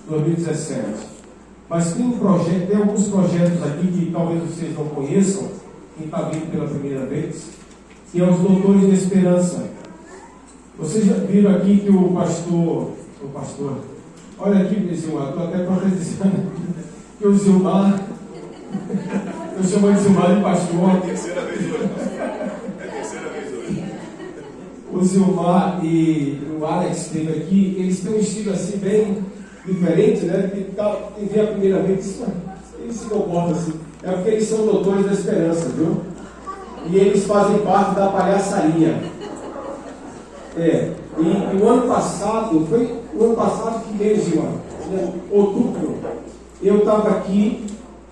2017. Mas tem um projeto, tem alguns projetos aqui que talvez vocês não conheçam, quem está vindo pela primeira vez, que é os Doutores da Esperança. Vocês já viram aqui que o pastor, olha aqui, Zilmar, estou até profetizando que o Zilmar, eu chamo de Zilmar de pastor. É a terceira vez hoje. O Zilmar e o Alex esteve aqui, eles têm um estilo assim bem diferente, né? Quem vê a primeira vez, eles se comportam assim. É porque eles são doutores da esperança, viu? E eles fazem parte da palhaçaria. E o ano passado, foi o ano passado que veio, Gilmar, outubro, eu estava aqui,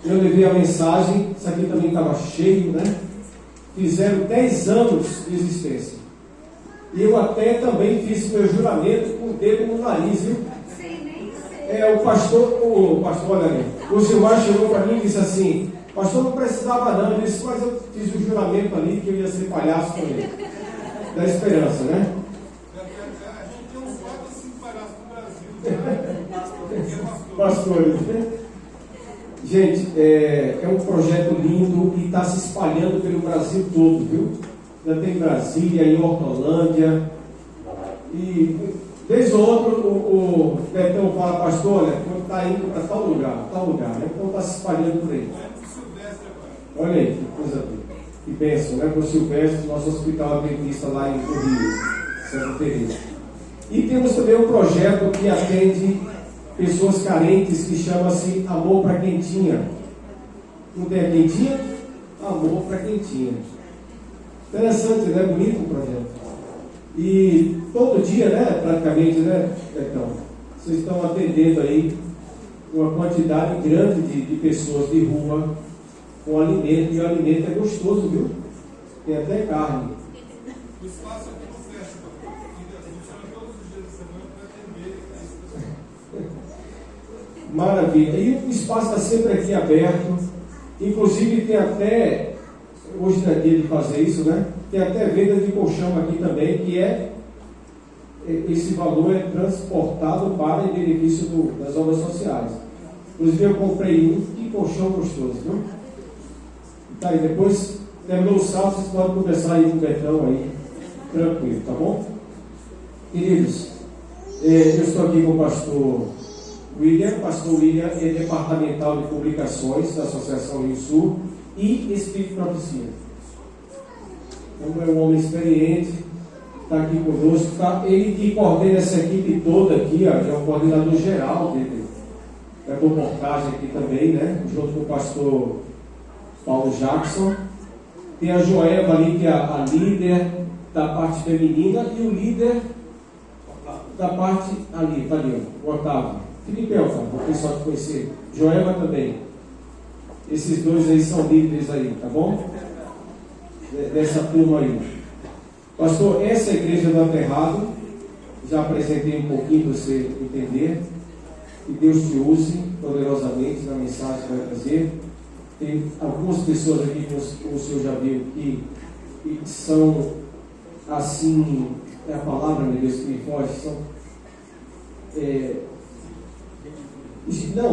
eu levei a mensagem, isso aqui também estava cheio, né? Fizeram 10 anos de existência. E eu até também fiz meu juramento com o dedo no nariz, viu? O pastor, olha ali, o Gilmar chegou para mim e disse assim: pastor, não precisava não, ele disse, mas eu fiz o juramento ali que eu ia ser palhaço com ele. Da esperança, né? A gente tem uns 4 ou 5 palhaços no Brasil. Pastores, né? Gente, é um projeto lindo e está se espalhando pelo Brasil todo, viu? Já tem em Brasília, em Hortolândia. E vez ou outro o Betão fala: pastor, olha, está indo para tal lugar, né? Então está se espalhando por aí. Olha aí, que coisa boa. Que bênção, né? Para o Silvestre, nosso hospital adventista lá em Rio, Santa Teresa. E temos também um projeto que atende pessoas carentes, que chama-se Amor para Quentinha. Não tem a quentinha? Amor para Quentinha. Interessante, né? Bonito o projeto. E todo dia, né? Praticamente, né? Então, vocês estão atendendo aí uma quantidade grande de pessoas de rua com alimento. E o alimento é gostoso, viu? Tem até carne. O espaço aqui não fecha, funciona todos os dias da semana para atender. Maravilha. E o espaço está sempre aqui aberto. Inclusive tem até, hoje não é dia de fazer isso, né? Tem até venda de colchão aqui também, que esse valor é transportado para em benefício das obras sociais. Inclusive eu comprei que colchão gostoso, viu? Tá aí, depois terminou o sábado, vocês podem conversar aí com o Betão aí, tranquilo, tá bom? Queridos, eu estou aqui com o pastor William. Pastor William é departamental de publicações da Associação Rio Sul e Espírito Profecia. Então é um homem experiente, está aqui conosco, ele que coordena essa equipe toda aqui, ó, é o coordenador geral da reportagem aqui também, né? Junto com o pastor Paulo Jackson. Tem a Joeva ali, que é a líder da parte feminina, e o líder da parte ali, tá ali, ó, o Otávio. Felipe Elfa, para o pessoal te conhecer. Joeva também. Esses dois aí são líderes aí, tá bom? Dessa turma aí. Pastor, essa é a igreja do Aterrado. Já apresentei um pouquinho para você entender. Que Deus te use poderosamente na mensagem que vai trazer. Tem algumas pessoas aqui que o senhor já viu que são assim, é a palavra, meu Deus, que me foge, são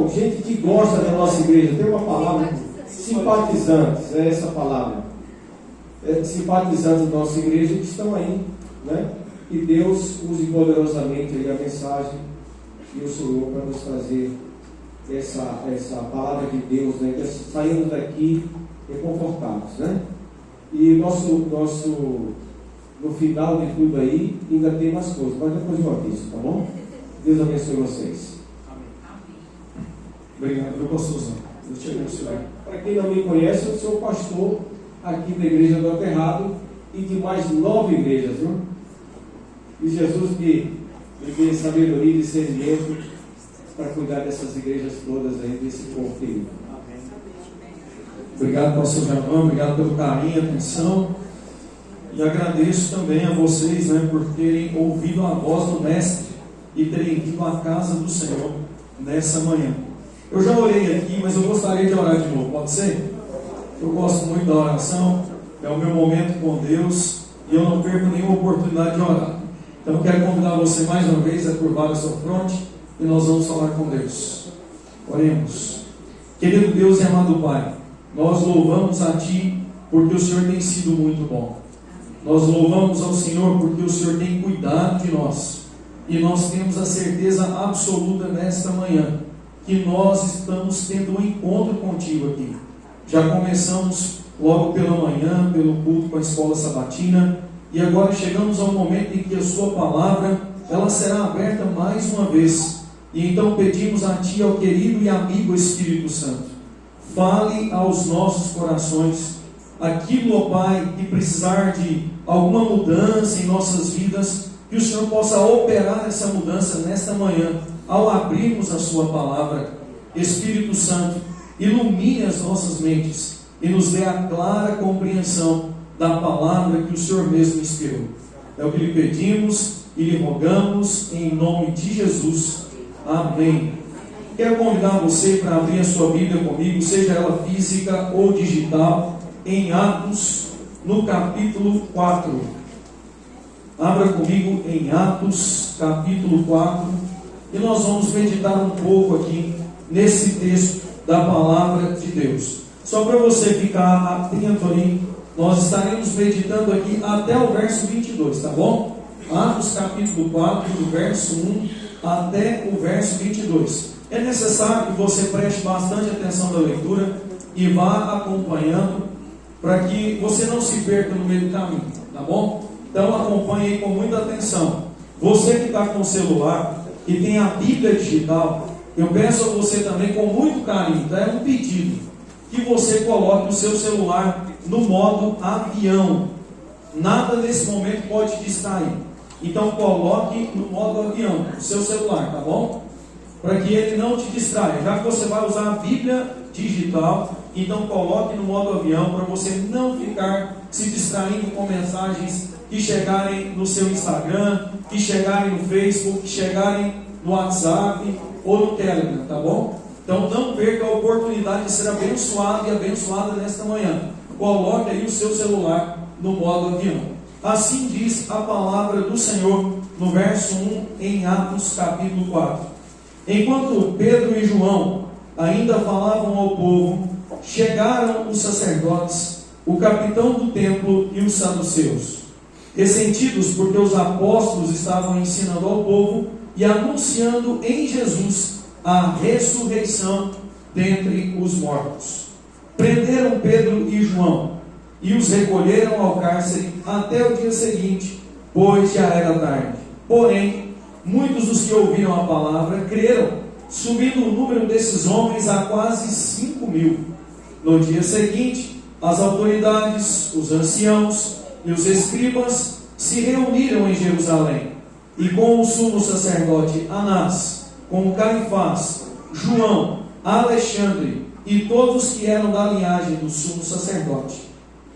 gente que gosta da nossa igreja. Tem uma palavra, simpatizantes, é essa palavra. Simpatizantes da nossa igreja que estão aí, né? Que Deus use poderosamente aí a mensagem e o Senhor para nos trazer essa palavra de Deus, né? Que saímos daqui reconfortados, né? E no final de tudo aí ainda tem mais coisas, mas depois eu aviso, tá bom? Deus abençoe vocês. Obrigado, meu pastor Zé. Deus te abençoe. Para quem não me conhece, eu sou pastor aqui da Igreja do Aterrado e de mais 9 igrejas, viu? E Jesus me dê sabedoria e discernimento para cuidar dessas igrejas todas aí, desse povo querido. Obrigado, pastor Javan, obrigado pelo carinho e atenção. E agradeço também a vocês, né, por terem ouvido a voz do Mestre e terem vindo à casa do Senhor nessa manhã. Eu já orei aqui, mas eu gostaria de orar de novo, pode ser? Eu gosto muito da oração, é o meu momento com Deus e eu não perco nenhuma oportunidade de orar. Então eu quero convidar você mais uma vez a curvar o seu fronte e nós vamos falar com Deus. Oremos. Querido Deus e amado Pai, nós louvamos a Ti porque o Senhor tem sido muito bom. Nós louvamos ao Senhor porque o Senhor tem cuidado de nós. E nós temos a certeza absoluta nesta manhã que nós estamos tendo um encontro contigo aqui. Já começamos logo pela manhã, pelo culto com a escola sabatina, e agora chegamos ao momento em que a Sua palavra ela será aberta mais uma vez. E então pedimos a Ti, ao querido e amigo Espírito Santo, fale aos nossos corações aquilo, ó Pai, que precisar de alguma mudança em nossas vidas, que o Senhor possa operar essa mudança nesta manhã, ao abrirmos a Sua palavra. Espírito Santo, ilumine as nossas mentes e nos dê a clara compreensão da palavra que o Senhor mesmo inspirou. É o que lhe pedimos e lhe rogamos em nome de Jesus. Amém. Quero convidar você para abrir a sua Bíblia comigo, seja ela física ou digital, em Atos, no capítulo 4. Abra comigo em Atos, capítulo 4, e nós vamos meditar um pouco aqui nesse texto da palavra de Deus. Só para você ficar atento ali, nós estaremos meditando aqui até o verso 22, tá bom? Atos capítulo 4, do verso 1 até o verso 22. É necessário que você preste bastante atenção na leitura e vá acompanhando, para que você não se perca no meio do caminho, tá bom? Então acompanhe aí com muita atenção. Você que está com o celular, que tem a Bíblia digital, eu peço a você também com muito carinho, tá? É um pedido, que você coloque o seu celular no modo avião. Nada nesse momento pode te distrair. Então coloque no modo avião o seu celular, tá bom? Para que ele não te distraia. Já que você vai usar a Bíblia digital, então coloque no modo avião para você não ficar se distraindo com mensagens que chegarem no seu Instagram, que chegarem no Facebook, que chegarem no WhatsApp ou no Telegram, tá bom? Então não perca a oportunidade de ser abençoado e abençoada nesta manhã. Coloque aí o seu celular no modo avião. Assim diz a palavra do Senhor no verso 1 em Atos capítulo 4. Enquanto Pedro e João ainda falavam ao povo, chegaram os sacerdotes, o capitão do templo e os saduceus, ressentidos porque os apóstolos estavam ensinando ao povo e anunciando em Jesus a ressurreição dentre os mortos. Prenderam Pedro e João e os recolheram ao cárcere até o dia seguinte, pois já era tarde. Porém, muitos dos que ouviram a palavra creram, subindo o número desses homens a quase 5.000. No dia seguinte, as autoridades, os anciãos e os escribas se reuniram em Jerusalém, e com o sumo sacerdote Anás, com Caifás, João, Alexandre e todos que eram da linhagem do sumo sacerdote.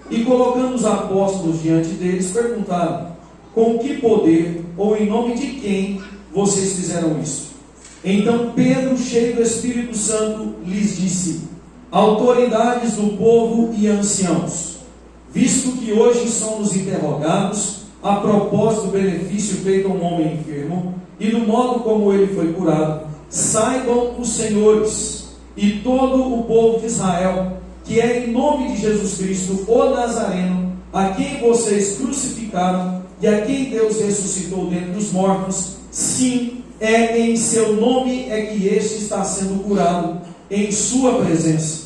E colocando os apóstolos diante deles, perguntaram: com que poder ou em nome de quem vocês fizeram isso? Então Pedro, cheio do Espírito Santo, lhes disse: autoridades do povo e anciãos, visto que hoje somos interrogados a propósito do benefício feito a um homem enfermo e do modo como ele foi curado, saibam os senhores e todo o povo de Israel que é em nome de Jesus Cristo, o Nazareno, a quem vocês crucificaram e a quem Deus ressuscitou dentre os mortos, sim, é em seu nome é que este está sendo curado em sua presença.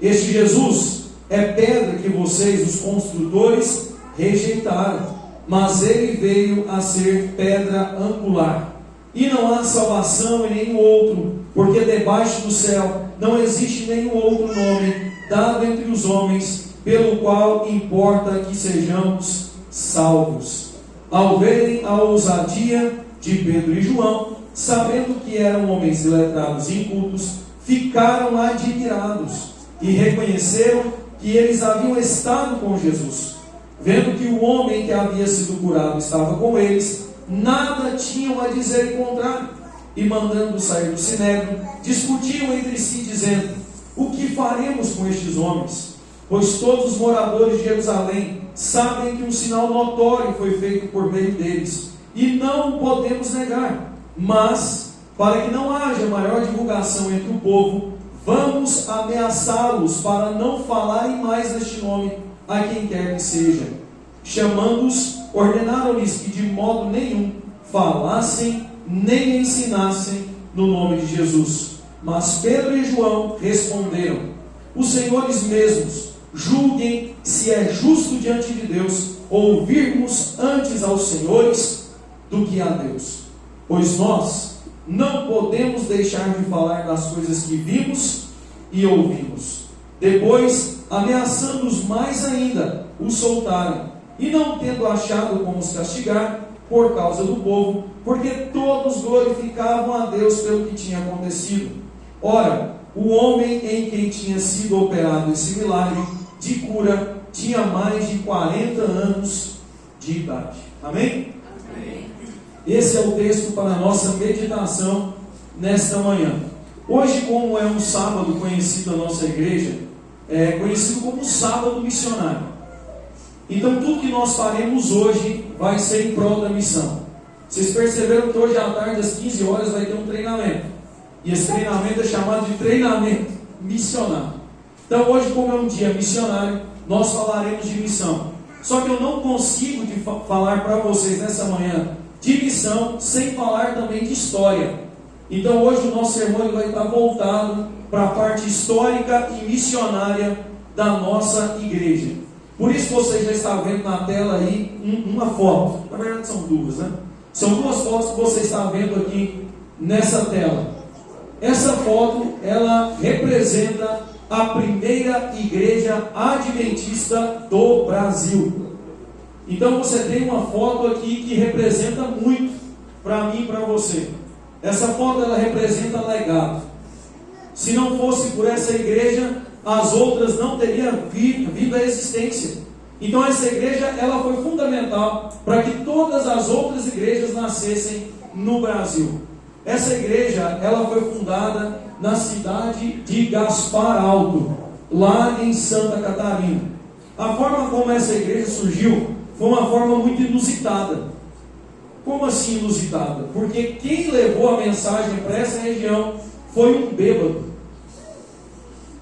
Este Jesus é pedra que vocês, os construtores, rejeitaram, mas ele veio a ser pedra angular. E não há salvação em nenhum outro, porque debaixo do céu não existe nenhum outro nome dado entre os homens, pelo qual importa que sejamos salvos. Ao verem a ousadia de Pedro e João, sabendo que eram homens iletrados e incultos, ficaram admirados e reconheceram que eles haviam estado com Jesus. Vendo que o homem que havia sido curado estava com eles, nada tinham a dizer em contrário, e mandando sair do sinédrio, discutiam entre si, dizendo: o que faremos com estes homens? Pois todos os moradores de Jerusalém sabem que um sinal notório foi feito por meio deles, e não o podemos negar. Mas para que não haja maior divulgação entre o povo, vamos ameaçá-los para não falarem mais deste nome a quem quer que seja. Chamando-os, ordenaram-lhes que de modo nenhum falassem nem ensinassem no nome de Jesus. Mas Pedro e João responderam: os senhores mesmos julguem se é justo diante de Deus ouvirmos antes aos senhores do que a Deus. Pois nós não podemos deixar de falar das coisas que vimos e ouvimos. Depois, ameaçando-os mais ainda, os soltaram, e não tendo achado como os castigar, por causa do povo, porque todos glorificavam a Deus pelo que tinha acontecido. Ora, o homem em quem tinha sido operado esse milagre de cura tinha mais de 40 anos de idade. Amém? Amém. Esse é o texto para a nossa meditação nesta manhã. Hoje, como é um sábado conhecido na nossa igreja, é conhecido como sábado missionário. Então tudo que nós faremos hoje vai ser em prol da missão. Vocês perceberam que hoje à tarde, às 15 horas, vai ter um treinamento. E esse treinamento é chamado de treinamento missionário. Então hoje, como é um dia missionário, nós falaremos de missão. Só que eu não consigo falar para vocês nessa manhã de missão sem falar também de história. Então hoje o nosso sermão vai estar voltado para a parte histórica e missionária da nossa igreja. Por isso você já está vendo na tela aí uma foto. Na verdade são duas, né? São duas fotos que você está vendo aqui nessa tela. Essa foto, ela representa a primeira igreja adventista do Brasil. Então você tem uma foto aqui que representa muito para mim e para você. Essa foto, ela representa legado. Se não fosse por essa igreja, as outras não teriam vindo à existência. Então essa igreja, ela foi fundamental para que todas as outras igrejas nascessem no Brasil. Essa igreja, ela foi fundada na cidade de Gaspar Alto, lá em Santa Catarina. A forma como essa igreja surgiu foi uma forma muito inusitada. Como assim inusitada? Porque quem levou a mensagem para essa região foi um bêbado.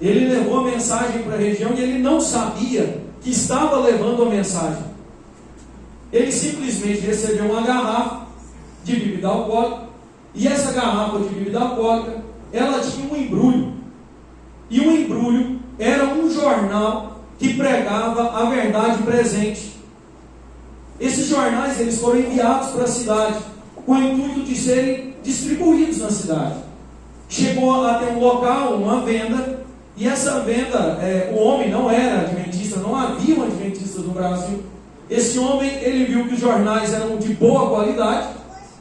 Ele levou a mensagem para a região e ele não sabia que estava levando a mensagem. Ele simplesmente recebeu uma garrafa de bebida alcoólica, e essa garrafa de bebida alcoólica, ela tinha um embrulho. E o embrulho era um jornal que pregava a verdade presente. Esses jornais, eles foram enviados para a cidade com o intuito de serem distribuídos na cidade. Chegou até um local, uma venda, e essa venda, o homem não era adventista, não havia um adventista no Brasil. Esse homem, ele viu que os jornais eram de boa qualidade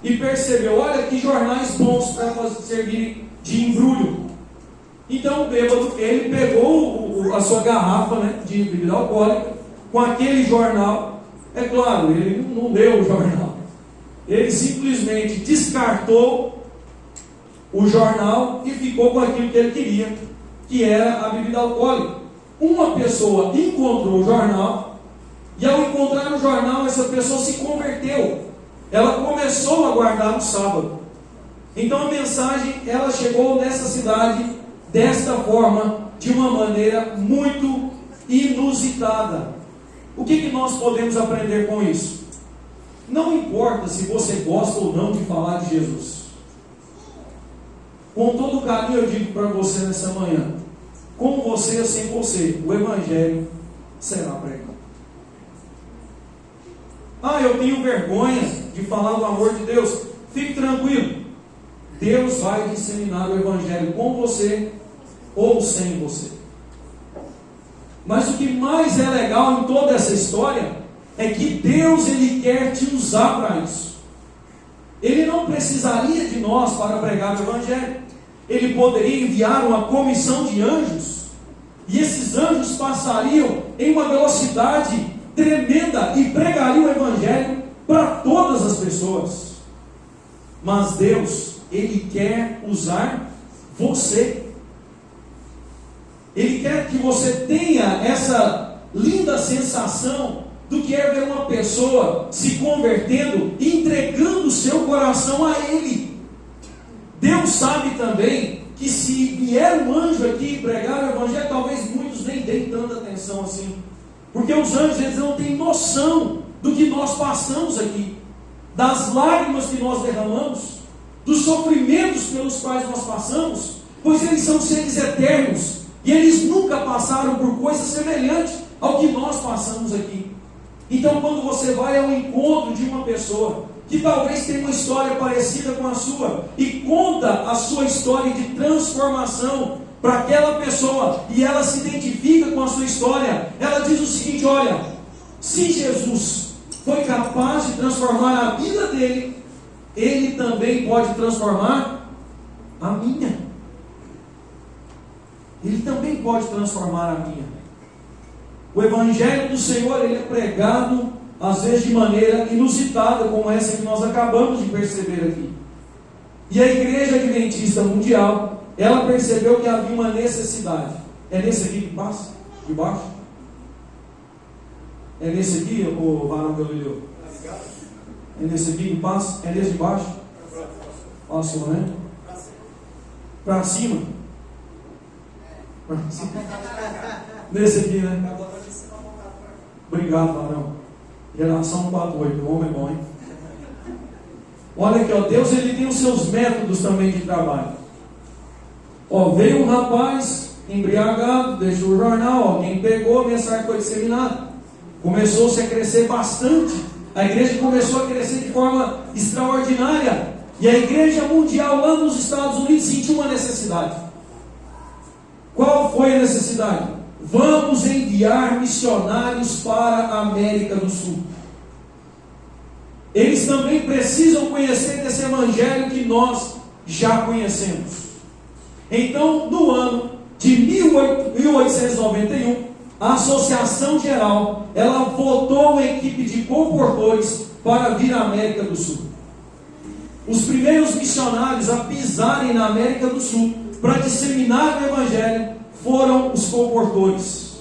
e percebeu: olha que jornais bons para servir de embrulho. Então o bêbado, ele pegou a sua garrafa, né, de bebida alcoólica com aquele jornal. É claro, ele não leu o jornal. Ele simplesmente descartou o jornal e ficou com aquilo que ele queria, que era a bebida alcoólica. Uma pessoa encontrou o jornal, e ao encontrar o jornal, essa pessoa se converteu. Ela começou a guardar o sábado. Então a mensagem, ela chegou nessa cidade desta forma, de uma maneira muito inusitada. O que nós podemos aprender com isso? Não importa se você gosta ou não de falar de Jesus. Com todo carinho eu digo para você nessa manhã: com você ou sem você, o Evangelho será pregado. Ah, eu tenho vergonha de falar do amor de Deus. Fique tranquilo. Deus vai disseminar o Evangelho com você ou sem você. Mas o que mais é legal em toda essa história é que Deus, Ele quer te usar para isso. Ele não precisaria de nós para pregar o Evangelho. Ele poderia enviar uma comissão de anjos, e esses anjos passariam em uma velocidade tremenda e pregariam o Evangelho para todas as pessoas. Mas Deus, Ele quer usar você. Ele quer que você tenha essa linda sensação do que é ver uma pessoa se convertendo e entregando o seu coração a Ele. Deus sabe também que se vier um anjo aqui pregar o Evangelho, talvez muitos nem deem tanta atenção assim. Porque os anjos, eles não têm noção do que nós passamos aqui, das lágrimas que nós derramamos, dos sofrimentos pelos quais nós passamos, pois eles são seres eternos, e eles nunca passaram por coisa semelhante ao que nós passamos aqui. Então, quando você vai ao encontro de uma pessoa que talvez tenha uma história parecida com a sua, e conta a sua história de transformação para aquela pessoa, e ela se identifica com a sua história, ela diz o seguinte: olha, se Jesus foi capaz de transformar a vida dele, Ele também pode transformar a minha. Ele também pode transformar a minha. O Evangelho do Senhor, ele é pregado às vezes de maneira inusitada, como essa que nós acabamos de perceber aqui. E a Igreja Adventista Mundial, ela percebeu que havia uma necessidade. É nesse aqui que passa? De baixo? É nesse aqui, o varão que eu li? É nesse aqui que passa? É nesse de baixo? Passou, né? Para cima. Para cima. Nesse aqui, né? Obrigado, varão. Geração 48, o homem é bom, hein? Olha aqui, ó, Deus, ele tem os seus métodos também de trabalho. Ó, veio um rapaz embriagado, deixou o jornal, alguém pegou, a mensagem foi disseminada. Começou-se a crescer bastante. A igreja começou a crescer de forma extraordinária. E a igreja mundial lá nos Estados Unidos sentiu uma necessidade. Qual foi a necessidade? Vamos enviar missionários para a América do Sul. Eles também precisam conhecer desse evangelho que nós já conhecemos. Então, no ano de 1891, a Associação Geral, ela votou uma equipe de comportores para vir à América do Sul. Os primeiros missionários a pisarem na América do Sul para disseminar o evangelho foram os comportores.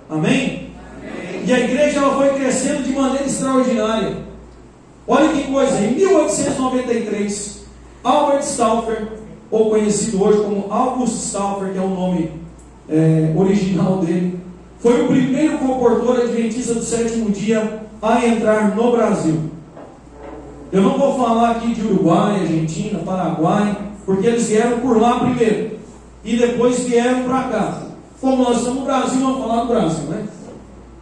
Amém? Amém? E a igreja ela foi crescendo de maneira extraordinária. Olha que coisa, em 1893, Albert Stauffer, ou conhecido hoje como August Stauffer, que é o nome original dele, foi o primeiro comportor adventista do sétimo dia a entrar no Brasil. Eu não vou falar aqui de Uruguai, Argentina, Paraguai, porque eles vieram por lá primeiro e depois vieram para cá. Como nós estamos no Brasil, vamos falar do Brasil, né?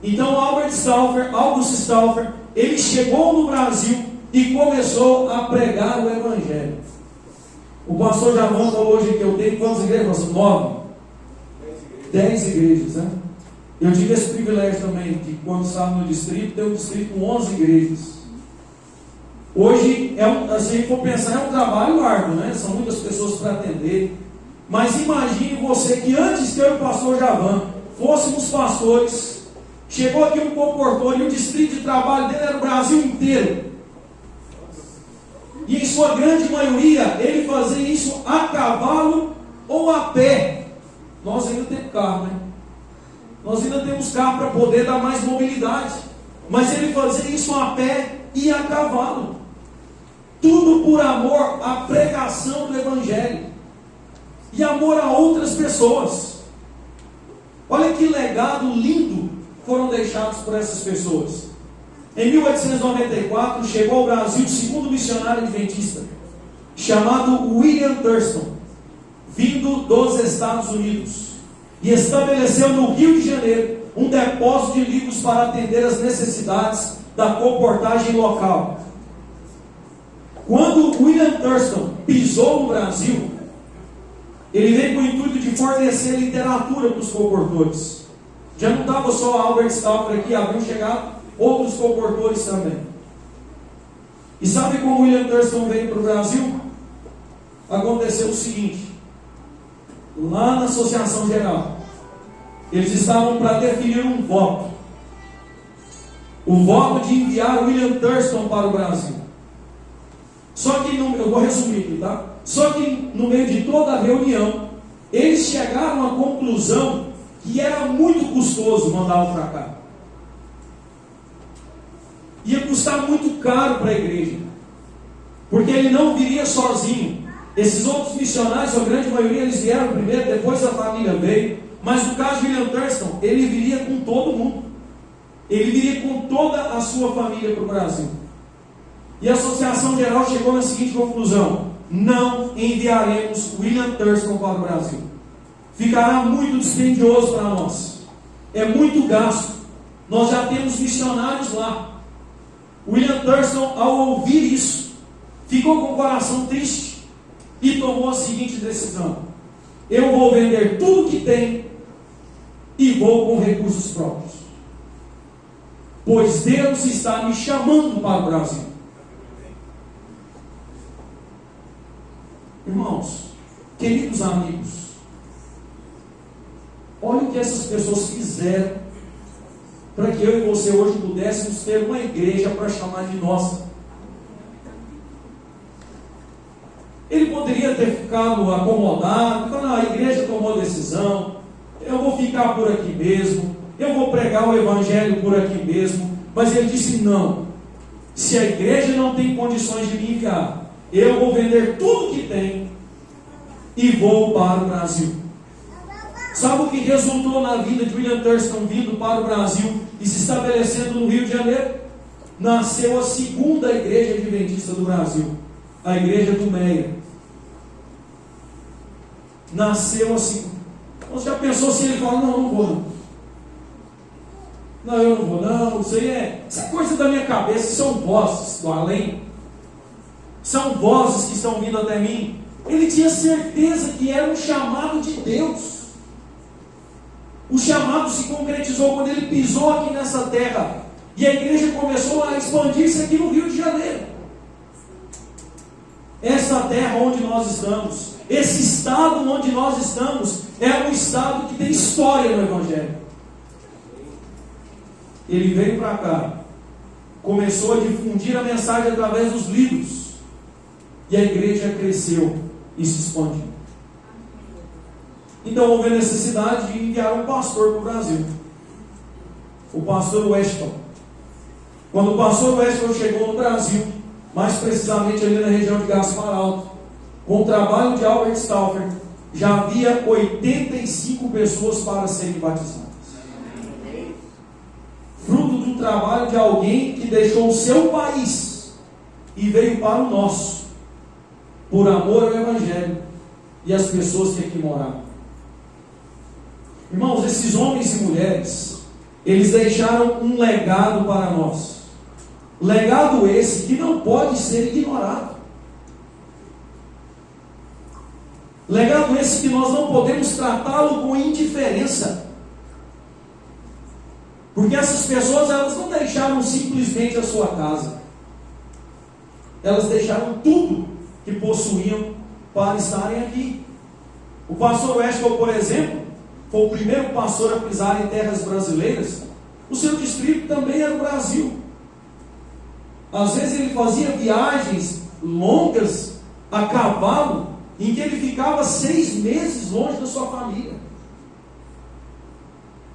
Então August Stauffer, ele chegou no Brasil e começou a pregar o Evangelho. O pastor Javão falou hoje que eu tenho quantas igrejas? 9? 10 igrejas, né? Eu tive esse privilégio também, que quando estava no distrito, tem um distrito com 11 igrejas. Hoje, se a gente for pensar, é um trabalho árduo, né? São muitas pessoas para atender. Mas imagine você que antes que eu e o pastor Javan fôssemos pastores, chegou aqui um comportor e o distrito de trabalho dele era o Brasil inteiro. E em sua grande maioria, ele fazia isso a cavalo ou a pé. Nós ainda temos carro, né? Nós ainda temos carro para poder dar mais mobilidade. Mas ele fazia isso a pé e a cavalo. Tudo por amor à pregação do Evangelho. E amor a outras pessoas. Olha que legado lindo foram deixados por essas pessoas. Em 1894 chegou ao Brasil o segundo missionário adventista, chamado William Thurston, vindo dos Estados Unidos, e estabeleceu no Rio de Janeiro um depósito de livros para atender as necessidades da comportagem local. Quando William Thurston pisou no Brasil, ele veio com o intuito de fornecer literatura para os comportores. Já não estava só Albert Stauffer aqui, haviam chegado outros comportores também. E sabe como William Thurston veio para o Brasil? Aconteceu o seguinte: lá na Associação Geral, eles estavam para definir um voto. O voto de enviar William Thurston para o Brasil. Só que, eu vou resumir aqui, tá? Só que no meio de toda a reunião, eles chegaram à conclusão que era muito custoso mandá-lo para cá. Ia custar muito caro para a igreja, porque ele não viria sozinho. Esses outros missionários, a grande maioria, eles vieram primeiro, depois a família veio. Mas no caso de William Thurston, ele viria com todo mundo. Ele viria com toda a sua família para o Brasil. E a Associação Geral chegou na seguinte conclusão: não enviaremos William Thurston para o Brasil. Ficará muito dispendioso para nós. É muito gasto. Nós já temos missionários lá. William Thurston, ao ouvir isso, ficou com o coração triste e tomou a seguinte decisão: eu vou vender tudo que tem e vou com recursos próprios, pois Deus está me chamando para o Brasil. Irmãos, queridos amigos, olha o que essas pessoas fizeram para que eu e você hoje pudéssemos ter uma igreja para chamar de nossa. Ele poderia ter ficado acomodado, falando: a igreja tomou decisão, eu vou ficar por aqui mesmo, eu vou pregar o evangelho por aqui mesmo. Mas ele disse: não, se a igreja não tem condições de me enviar, eu vou vender tudo que tem e vou para o Brasil. Sabe o que resultou na vida de William Thurston vindo para o Brasil e se estabelecendo no Rio de Janeiro? Nasceu a segunda igreja adventista do Brasil, a igreja do Meia. Nasceu assim. Você já pensou se ele fala: não, não vou não. Não, eu não vou não. Isso é coisa da minha cabeça. São vozes do além. São vozes que estão vindo até mim. Ele tinha certeza que era um chamado de Deus. O chamado se concretizou quando ele pisou aqui nessa terra. E a igreja começou a expandir-se aqui no Rio de Janeiro. Essa terra onde nós estamos, esse estado onde nós estamos, é um estado que tem história no Evangelho. Ele veio para cá, começou a difundir a mensagem através dos livros, e a igreja cresceu e se expandiu. Então houve a necessidade de enviar um pastor para o Brasil, o pastor Weston. Quando o pastor Weston chegou no Brasil, mais precisamente ali na região de Gaspar Alto, com o trabalho de Albert Stauffer, já havia 85 pessoas para serem batizadas. Fruto do trabalho de alguém que deixou o seu país e veio para o nosso, por amor ao Evangelho e às pessoas que aqui moravam. Irmãos, esses homens e mulheres, eles deixaram um legado para nós. Legado esse que não pode ser ignorado. Legado esse que nós não podemos tratá-lo com indiferença. Porque essas pessoas, elas não deixaram simplesmente a sua casa. Elas deixaram tudo que possuíam para estarem aqui. O pastor Weston, por exemplo, foi o primeiro pastor a pisar em terras brasileiras. O seu distrito também era o Brasil. Às vezes ele fazia viagens longas a cavalo, em que ele ficava 6 meses longe da sua família,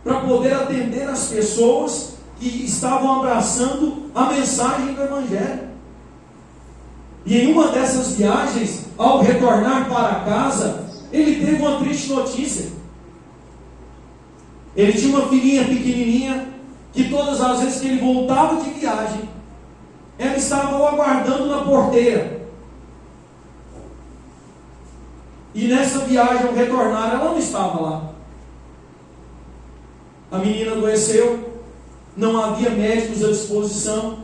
para poder atender as pessoas que estavam abraçando a mensagem do Evangelho. E em uma dessas viagens, ao retornar para casa, ele teve uma triste notícia. Ele tinha uma filhinha pequenininha, que todas as vezes que ele voltava de viagem, ela estava o aguardando na porteira. E nessa viagem, ao retornar, ela não estava lá. A menina adoeceu, não havia médicos à disposição,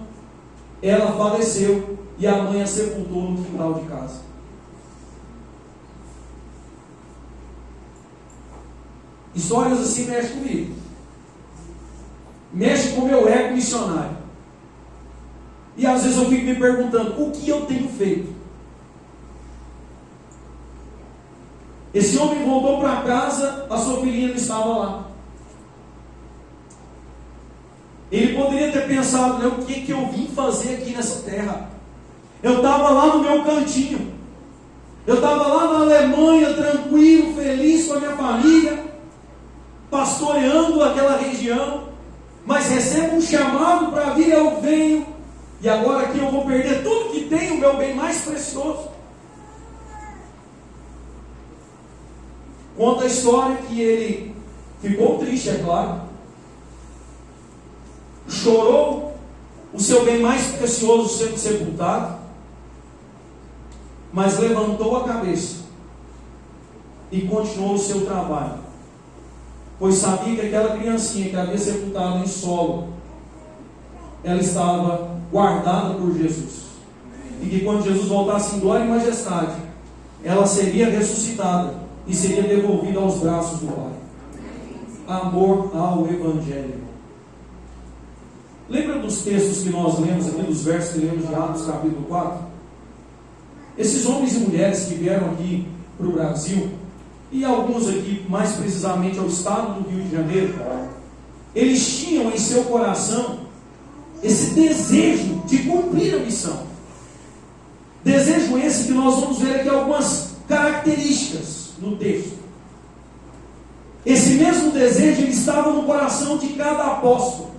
ela faleceu e a mãe a sepultou no quintal de casa. Histórias assim mexem comigo. Mexe com o meu ego missionário. E às vezes eu fico me perguntando: o que eu tenho feito? Esse homem voltou para casa, a sua filhinha não estava lá. Ele poderia ter pensado: né, o que eu vim fazer aqui nessa terra? Eu estava lá no meu cantinho. Eu estava lá na Alemanha, tranquilo, feliz com a minha família, pastoreando aquela região. Mas recebo um chamado para vir, eu venho. E agora aqui eu vou perder tudo que tenho, o meu bem mais precioso. conta a história que ele ficou triste, é claro, chorou o seu bem mais precioso sendo sepultado, mas levantou a cabeça e continuou o seu trabalho, pois sabia que aquela criancinha que havia sepultado em solo, ela estava guardada por Jesus, e que quando Jesus voltasse em glória e majestade, ela seria ressuscitada e seria devolvida aos braços do Pai. Amor ao Evangelho. Lembra dos textos que nós lemos aqui, dos versos que lemos de Atos capítulo 4? Esses homens e mulheres que vieram aqui para o Brasil, e alguns aqui mais precisamente ao estado do Rio de Janeiro, eles tinham em seu coração esse desejo de cumprir a missão. Desejo esse que nós vamos ver aqui algumas características no texto. Esse mesmo desejo ele estava no coração de cada apóstolo,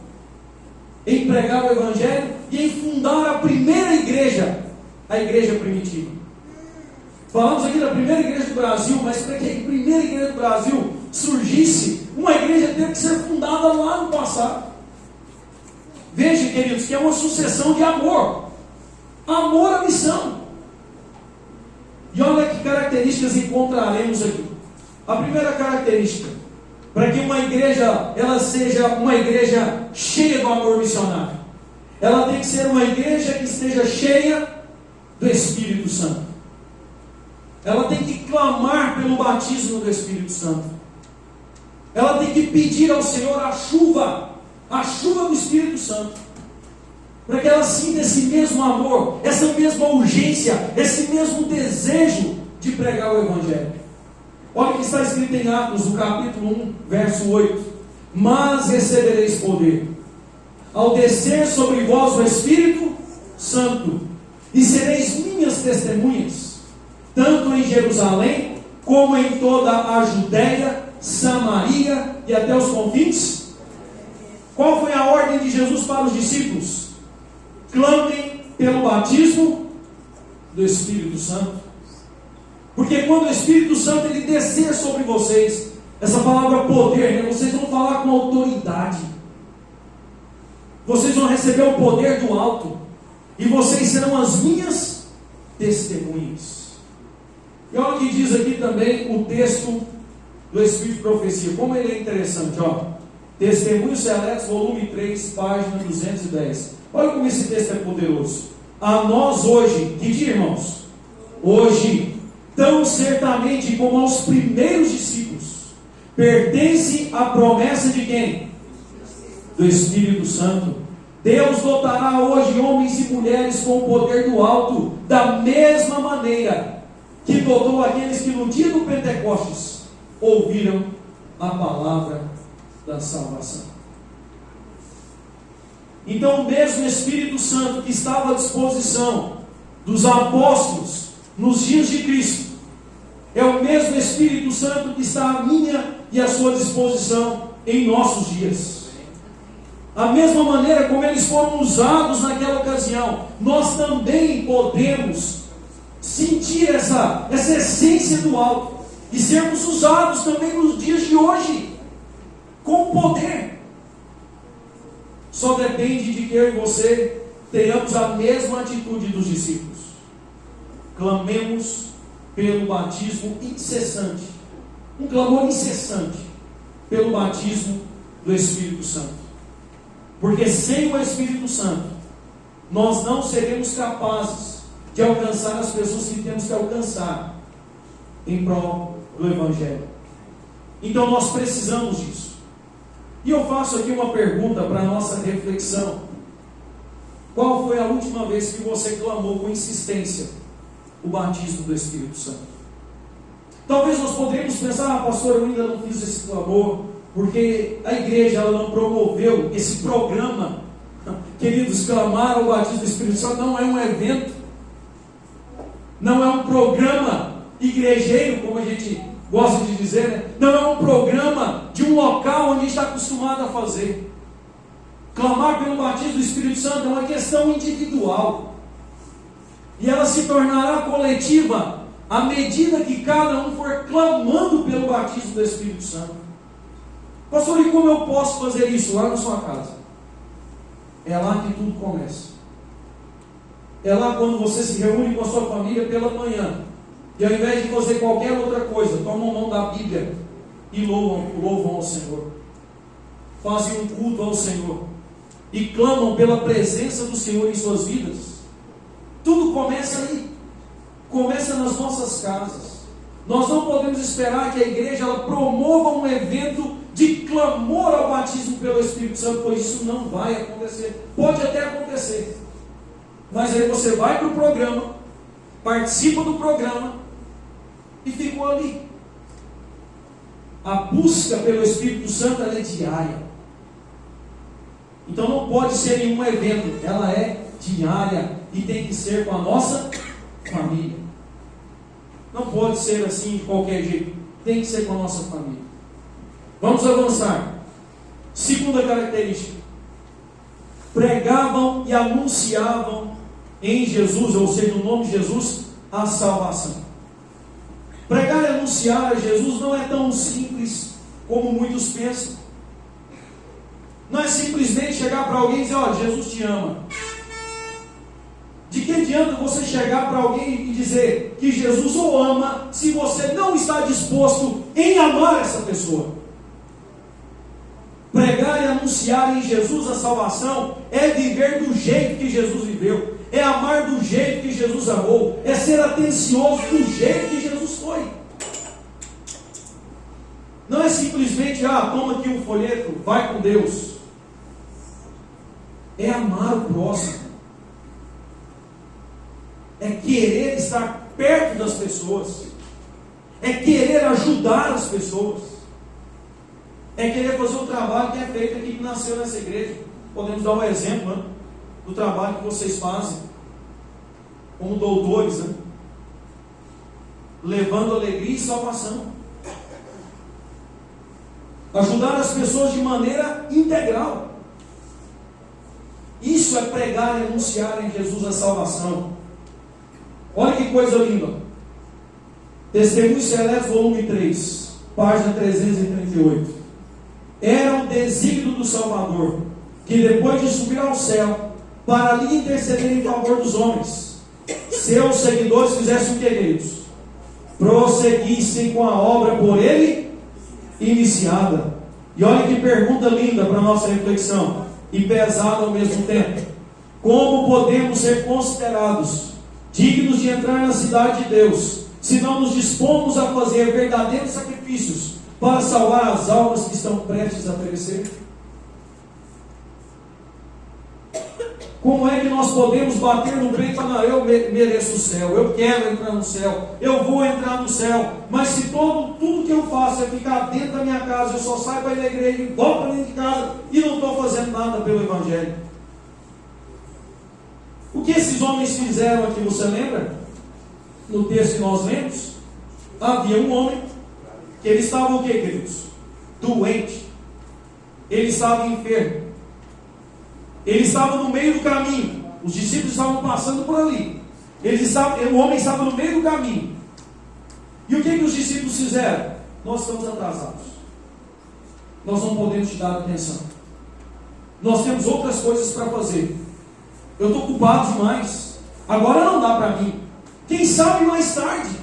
em pregar o Evangelho e em fundar a primeira igreja, a igreja primitiva. Falamos aqui da primeira igreja do Brasil, mas para que a primeira igreja do Brasil surgisse, uma igreja teve que ser fundada lá no passado. Veja, queridos, que é uma sucessão de amor. Amor à missão. E olha que características encontraremos aqui. A primeira característica, para que uma igreja ela seja uma igreja cheia do amor missionário, ela tem que ser uma igreja que esteja cheia do Espírito Santo. Ela tem que clamar pelo batismo do Espírito Santo. Ela tem que pedir ao Senhor a chuva do Espírito Santo, para que ela sinta esse mesmo amor, essa mesma urgência, esse mesmo desejo de pregar o Evangelho. Olha o que está escrito em Atos, no capítulo 1, verso 8: mas recebereis poder, ao descer sobre vós o Espírito Santo, e sereis minhas testemunhas, tanto em Jerusalém, como em toda a Judéia, Samaria e até os confins. Qual foi a ordem de Jesus para os discípulos? Clamem pelo batismo do Espírito Santo. Porque quando o Espírito Santo ele descer sobre vocês, essa palavra poder, vocês vão falar com autoridade. Vocês vão receber o poder do alto. E vocês serão as minhas testemunhas. E olha o que diz aqui também o texto do Espírito de Profecia. Como ele é interessante, ó. Testemunhos Seletos, volume 3, página 210. Olha como esse texto é poderoso. A nós hoje, que dia, irmãos? Hoje, tão certamente como aos primeiros discípulos, pertence a promessa de quem? Do Espírito Santo. Deus dotará hoje homens e mulheres com o poder do alto, da mesma maneira que dotou aqueles que no dia do Pentecostes ouviram a palavra da salvação. Então o mesmo Espírito Santo que estava à disposição dos apóstolos nos dias de Cristo, é o mesmo Espírito Santo que está à minha e à sua disposição em nossos dias. A mesma maneira como eles foram usados naquela ocasião, nós também podemos sentir essa essência do alto e sermos usados também nos dias de hoje com poder. Só depende de que eu e você tenhamos a mesma atitude dos discípulos. Clamemos pelo batismo incessante, um clamor incessante pelo batismo do Espírito Santo. Porque sem o Espírito Santo, nós não seremos capazes de alcançar as pessoas que temos que alcançar em prol do Evangelho. Então nós precisamos disso. E eu faço aqui uma pergunta para a nossa reflexão. Qual foi a última vez que você clamou com insistência o batismo do Espírito Santo? Talvez nós poderíamos pensar, pastor, eu ainda não fiz esse clamor, porque a igreja ela não promoveu esse programa. Queridos, clamar o batismo do Espírito Santo não é um evento, não é um programa igrejeiro, como a gente gosta de dizer, né? Não é um programa de um local onde a gente está acostumado a fazer. Clamar pelo batismo do Espírito Santo é uma questão individual, e ela se tornará coletiva à medida que cada um for clamando pelo batismo do Espírito Santo. Pastor, e como eu posso fazer isso lá na sua casa? É lá que tudo começa. É lá quando você se reúne com a sua família pela manhã, e ao invés de fazer qualquer outra coisa, tomam mão da Bíblia e louvam ao Senhor. Fazem um culto ao Senhor e clamam pela presença do Senhor em suas vidas. Tudo começa aí. Começa nas nossas casas. Nós não podemos esperar que a igreja ela promova um evento de clamor ao batismo pelo Espírito Santo, pois isso não vai acontecer. Pode até acontecer, mas aí você vai para o programa, participa do programa e ficou ali. A busca pelo Espírito Santo ela é diária. Então não pode ser em um evento, ela é diária e tem que ser com a nossa família. Não pode ser assim de qualquer jeito, tem que ser com a nossa família. Vamos avançar. Segunda característica: pregavam e anunciavam em Jesus, ou seja, no nome de Jesus, a salvação. Pregar e anunciar a Jesus não é tão simples como muitos pensam. Não é simplesmente chegar para alguém e dizer: olha, Jesus te ama. De que adianta você chegar para alguém e dizer que Jesus o ama se você não está disposto em amar essa pessoa? Pregar e anunciar em Jesus a salvação é viver do jeito que Jesus viveu, é amar do jeito que Jesus amou, é ser atencioso do jeito que Jesus foi. Não é simplesmente: toma aqui um folheto, vai com Deus. É amar o próximo, é querer estar perto das pessoas, é querer ajudar as pessoas, é querer fazer o trabalho que é feito aqui, que nasceu nessa igreja. Podemos dar um exemplo, do trabalho que vocês fazem como doutores, levando alegria e salvação, ajudar as pessoas de maneira integral. Isso é pregar e anunciar em Jesus a salvação. Olha que coisa linda. Testemunhos Seletos, volume 3, página 338. Era o desígnio do Salvador, que depois de subir ao céu, para ali interceder em favor dos homens, seus seguidores fizessem o que, queridos? Prosseguissem com a obra por ele iniciada. E olha que pergunta linda para a nossa reflexão, e pesada ao mesmo tempo. Como podemos ser considerados dignos de entrar na cidade de Deus, se não nos dispomos a fazer verdadeiros sacrifícios para salvar as almas que estão prestes a perecer? Como é que nós podemos bater no peito e falar: eu mereço o céu, eu quero entrar no céu, eu vou entrar no céu, mas se tudo que eu faço é ficar dentro da minha casa, eu só saio para ir na igreja e volto para dentro de casa e não estou fazendo nada pelo Evangelho? O que esses homens fizeram aqui, você lembra? No texto que nós lemos, havia um homem que ele estava o que, queridos? Doente. Ele estava enfermo. Ele estava no meio do caminho. Os discípulos estavam passando por ali. O homem estava no meio do caminho. E o que os discípulos fizeram? Nós estamos atrasados. Nós não podemos te dar atenção. Nós temos outras coisas para fazer. Eu estou ocupado demais. Agora não dá para mim. Quem sabe mais tarde?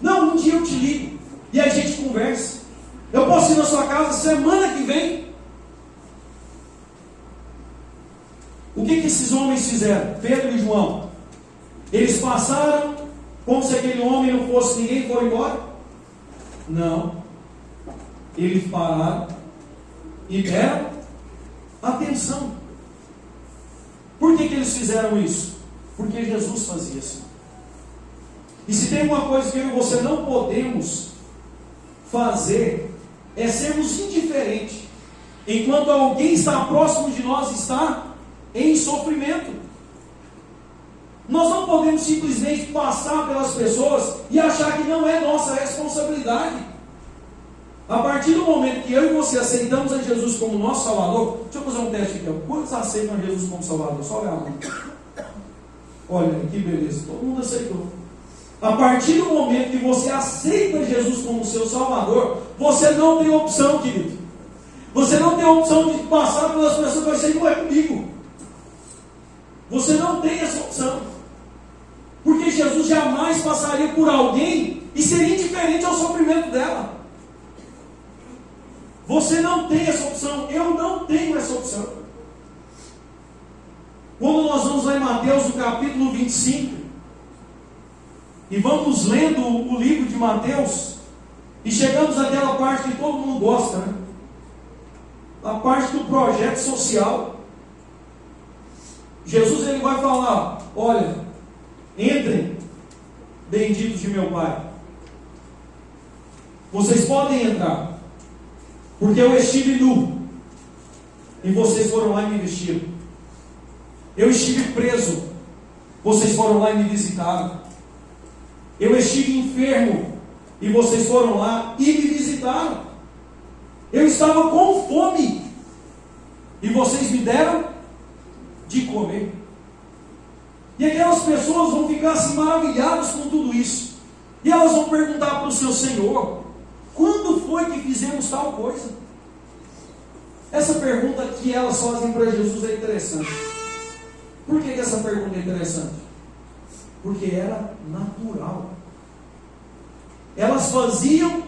Não, um dia eu te ligo e a gente conversa. Eu posso ir na sua casa semana que vem. O que esses homens fizeram? Pedro e João. Eles passaram como se aquele homem não fosse ninguém e foram embora? Não. Eles pararam e deram atenção. Por que eles fizeram isso? Porque Jesus fazia assim. E se tem uma coisa que eu e você não podemos fazer, é sermos indiferentes enquanto alguém está próximo de nós está em sofrimento. Nós não podemos simplesmente passar pelas pessoas e achar que não é nossa responsabilidade. A partir do momento que eu e você aceitamos a Jesus como nosso Salvador, deixa eu fazer um teste aqui. Quantos aceitam a Jesus como Salvador? Só olha a mão. Olha que beleza, todo mundo aceitou. A partir do momento que você aceita Jesus como seu Salvador, você não tem opção, querido. Você não tem opção de passar pelas pessoas que você não é comigo. Você não tem essa opção. Porque Jesus jamais passaria por alguém e seria indiferente ao sofrimento dela. Você não tem essa opção. Eu não tenho essa opção. Quando nós vamos lá em Mateus, no capítulo 25, e vamos lendo o livro de Mateus, e chegamos àquela parte que todo mundo gosta, né? A parte do projeto social. Jesus ele vai falar: olha, entrem, benditos de meu Pai. Vocês podem entrar, porque eu estive nu, e vocês foram lá e me vestiram. Eu estive preso, vocês foram lá e me visitaram. Eu estive enfermo, e vocês foram lá e me visitaram. Eu estava com fome, e vocês me deram de comer. E aquelas pessoas vão ficar assim maravilhadas com tudo isso. E elas vão perguntar para o seu Senhor: quando foi que fizemos tal coisa? Essa pergunta que elas fazem para Jesus é interessante. Por que essa pergunta é interessante? Porque era natural. Elas faziam,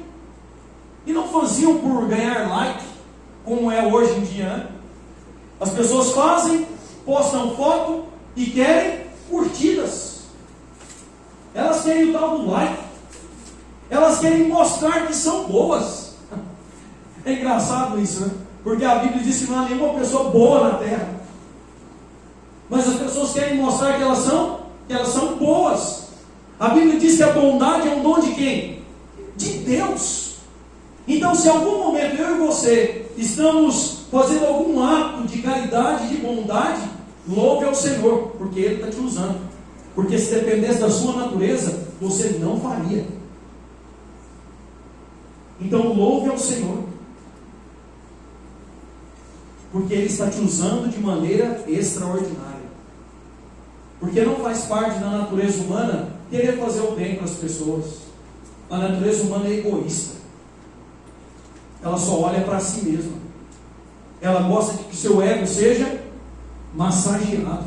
e não faziam por ganhar like, como é hoje em dia. As pessoas fazem, postam foto e querem curtidas. Elas querem o tal do like. Elas querem mostrar que são boas. É engraçado isso, né? Porque a Bíblia diz que não há nenhuma pessoa boa na terra. Mas as pessoas querem mostrar que elas são boas. A Bíblia diz que a bondade é um dom de quem? De Deus. Então, se em algum momento eu e você estamos fazendo algum ato de caridade, de bondade, louve ao Senhor, porque Ele está te usando. Porque se dependesse da sua natureza, você não faria. Então louve ao Senhor, porque Ele está te usando de maneira extraordinária. Porque não faz parte da natureza humana querer fazer o bem para as pessoas. A natureza humana é egoísta. Ela só olha para si mesma. Ela gosta de que seu ego seja massageado.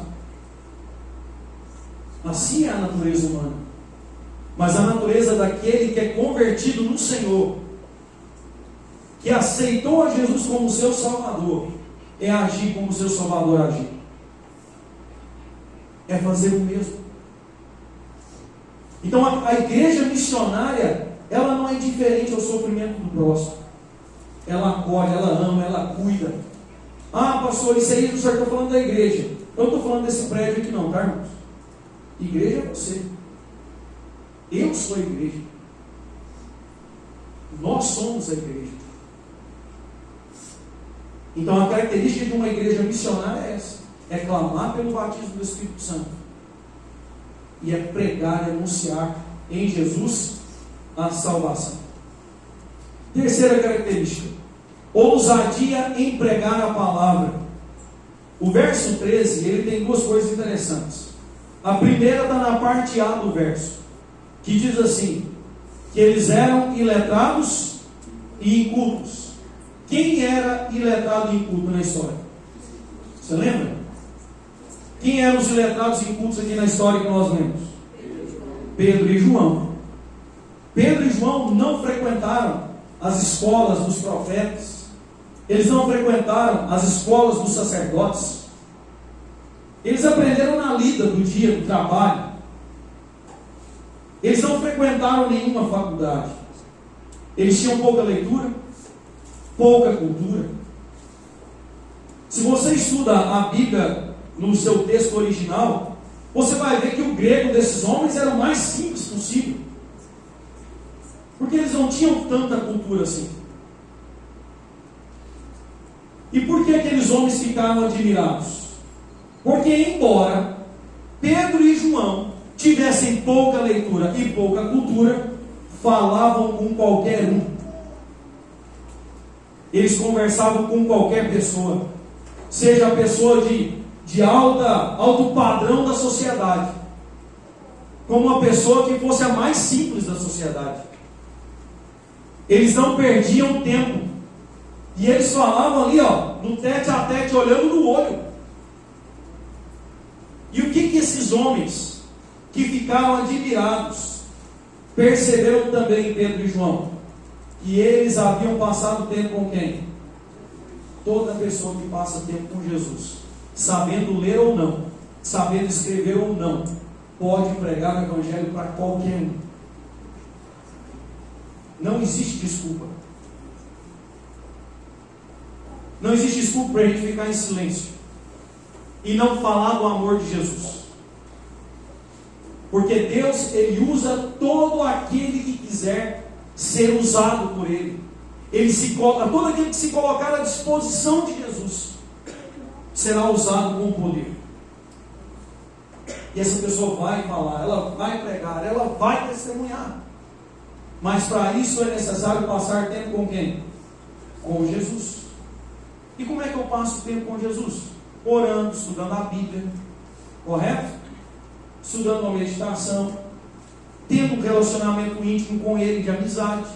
Assim é a natureza humana. Mas a natureza daquele que é convertido no Senhor, que aceitou a Jesus como seu Salvador, é agir como seu Salvador agiu. É fazer o mesmo. Então a igreja missionária, ela não é indiferente ao sofrimento do próximo. Ela acolhe, ela ama, ela cuida. Ah, pastor, isso aí o senhor está falando da igreja. Eu não estou falando desse prédio aqui não, tá, irmãos? Igreja é você. Eu sou a igreja. Nós somos a igreja. Então a característica de uma igreja missionária é essa: é clamar pelo batismo do Espírito Santo, e é pregar e anunciar em Jesus a salvação. Terceira característica: ousadia em pregar a palavra. O verso 13, ele tem duas coisas interessantes. A primeira está na parte A do verso, que diz assim: que eles eram iletrados e incultos. Quem era iletrado e inculto na história? Você lembra? Quem eram os iletrados e incultos aqui na história que nós lemos? Pedro e João. Pedro e João não frequentaram as escolas dos profetas. Eles não frequentaram as escolas dos sacerdotes. Eles aprenderam na lida do dia do trabalho. Eles não frequentaram nenhuma faculdade. Eles tinham pouca leitura, pouca cultura. Se você estuda a Bíblia no seu texto original, você vai ver que o grego desses homens era o mais simples possível, porque eles não tinham tanta cultura assim. E por que aqueles homens ficaram admirados? Porque embora Pedro e João tivessem pouca leitura e pouca cultura, falavam com qualquer um. Eles conversavam com qualquer pessoa, seja a pessoa de alto padrão da sociedade. como uma pessoa que fosse a mais simples da sociedade. Eles não perdiam tempo. E eles falavam ali, no tete a tete, olhando no olho. E o que esses homens que ficaram admirados perceberam também em Pedro e João? Que eles haviam passado tempo com quem? Toda pessoa que passa tempo com Jesus, sabendo ler ou não, sabendo escrever ou não, pode pregar o Evangelho para qualquer um. Não existe desculpa. Não existe desculpa para a gente ficar em silêncio e não falar do amor de Jesus. Porque Deus, Ele usa todo aquele que quiser ser usado por Ele. Ele se coloca, todo aquele que se colocar à disposição de Jesus será usado com poder. E essa pessoa vai falar, ela vai pregar, ela vai testemunhar. Mas para isso é necessário passar tempo com quem? Com Jesus. E como é que eu passo tempo com Jesus? Orando, estudando a Bíblia, correto? Estudando uma meditação, tendo um relacionamento íntimo com Ele, de amizade.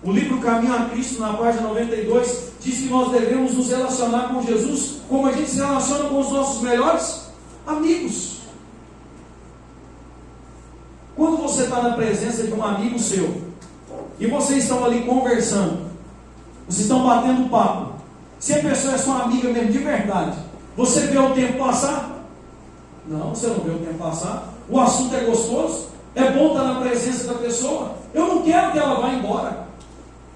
O livro Caminho a Cristo, na página 92, diz que nós devemos nos relacionar com Jesus como a gente se relaciona com os nossos melhores amigos. Quando você está na presença de um amigo seu e vocês estão ali conversando, vocês estão batendo papo, se a pessoa é sua amiga mesmo de verdade, você vê o tempo passar? Não, você não vê o tempo passar. O assunto é gostoso, é bom estar na presença da pessoa. Eu não quero que ela vá embora.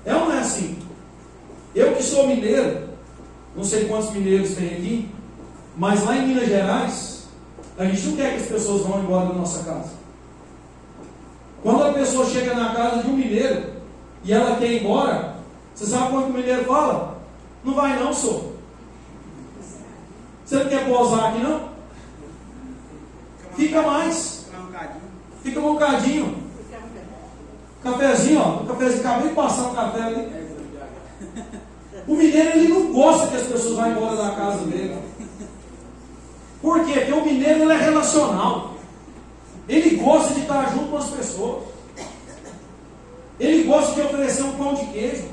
É ou não é assim? Eu que sou mineiro, não sei quantos mineiros tem aqui, mas lá em Minas Gerais, a gente não quer que as pessoas vão embora da nossa casa. Quando a pessoa chega na casa de um mineiro e ela quer ir embora, você sabe quando o mineiro fala? Não vai não, senhor. Você não quer posar aqui não? Fica mais. Fica um bocadinho. Cafezinho, o cafezinho, acabei de passar um café ali. O mineiro, ele não gosta que as pessoas vão embora da casa dele. Por quê? Porque o mineiro, ele é relacional. Ele gosta de estar junto com as pessoas. Ele gosta de oferecer um pão de queijo.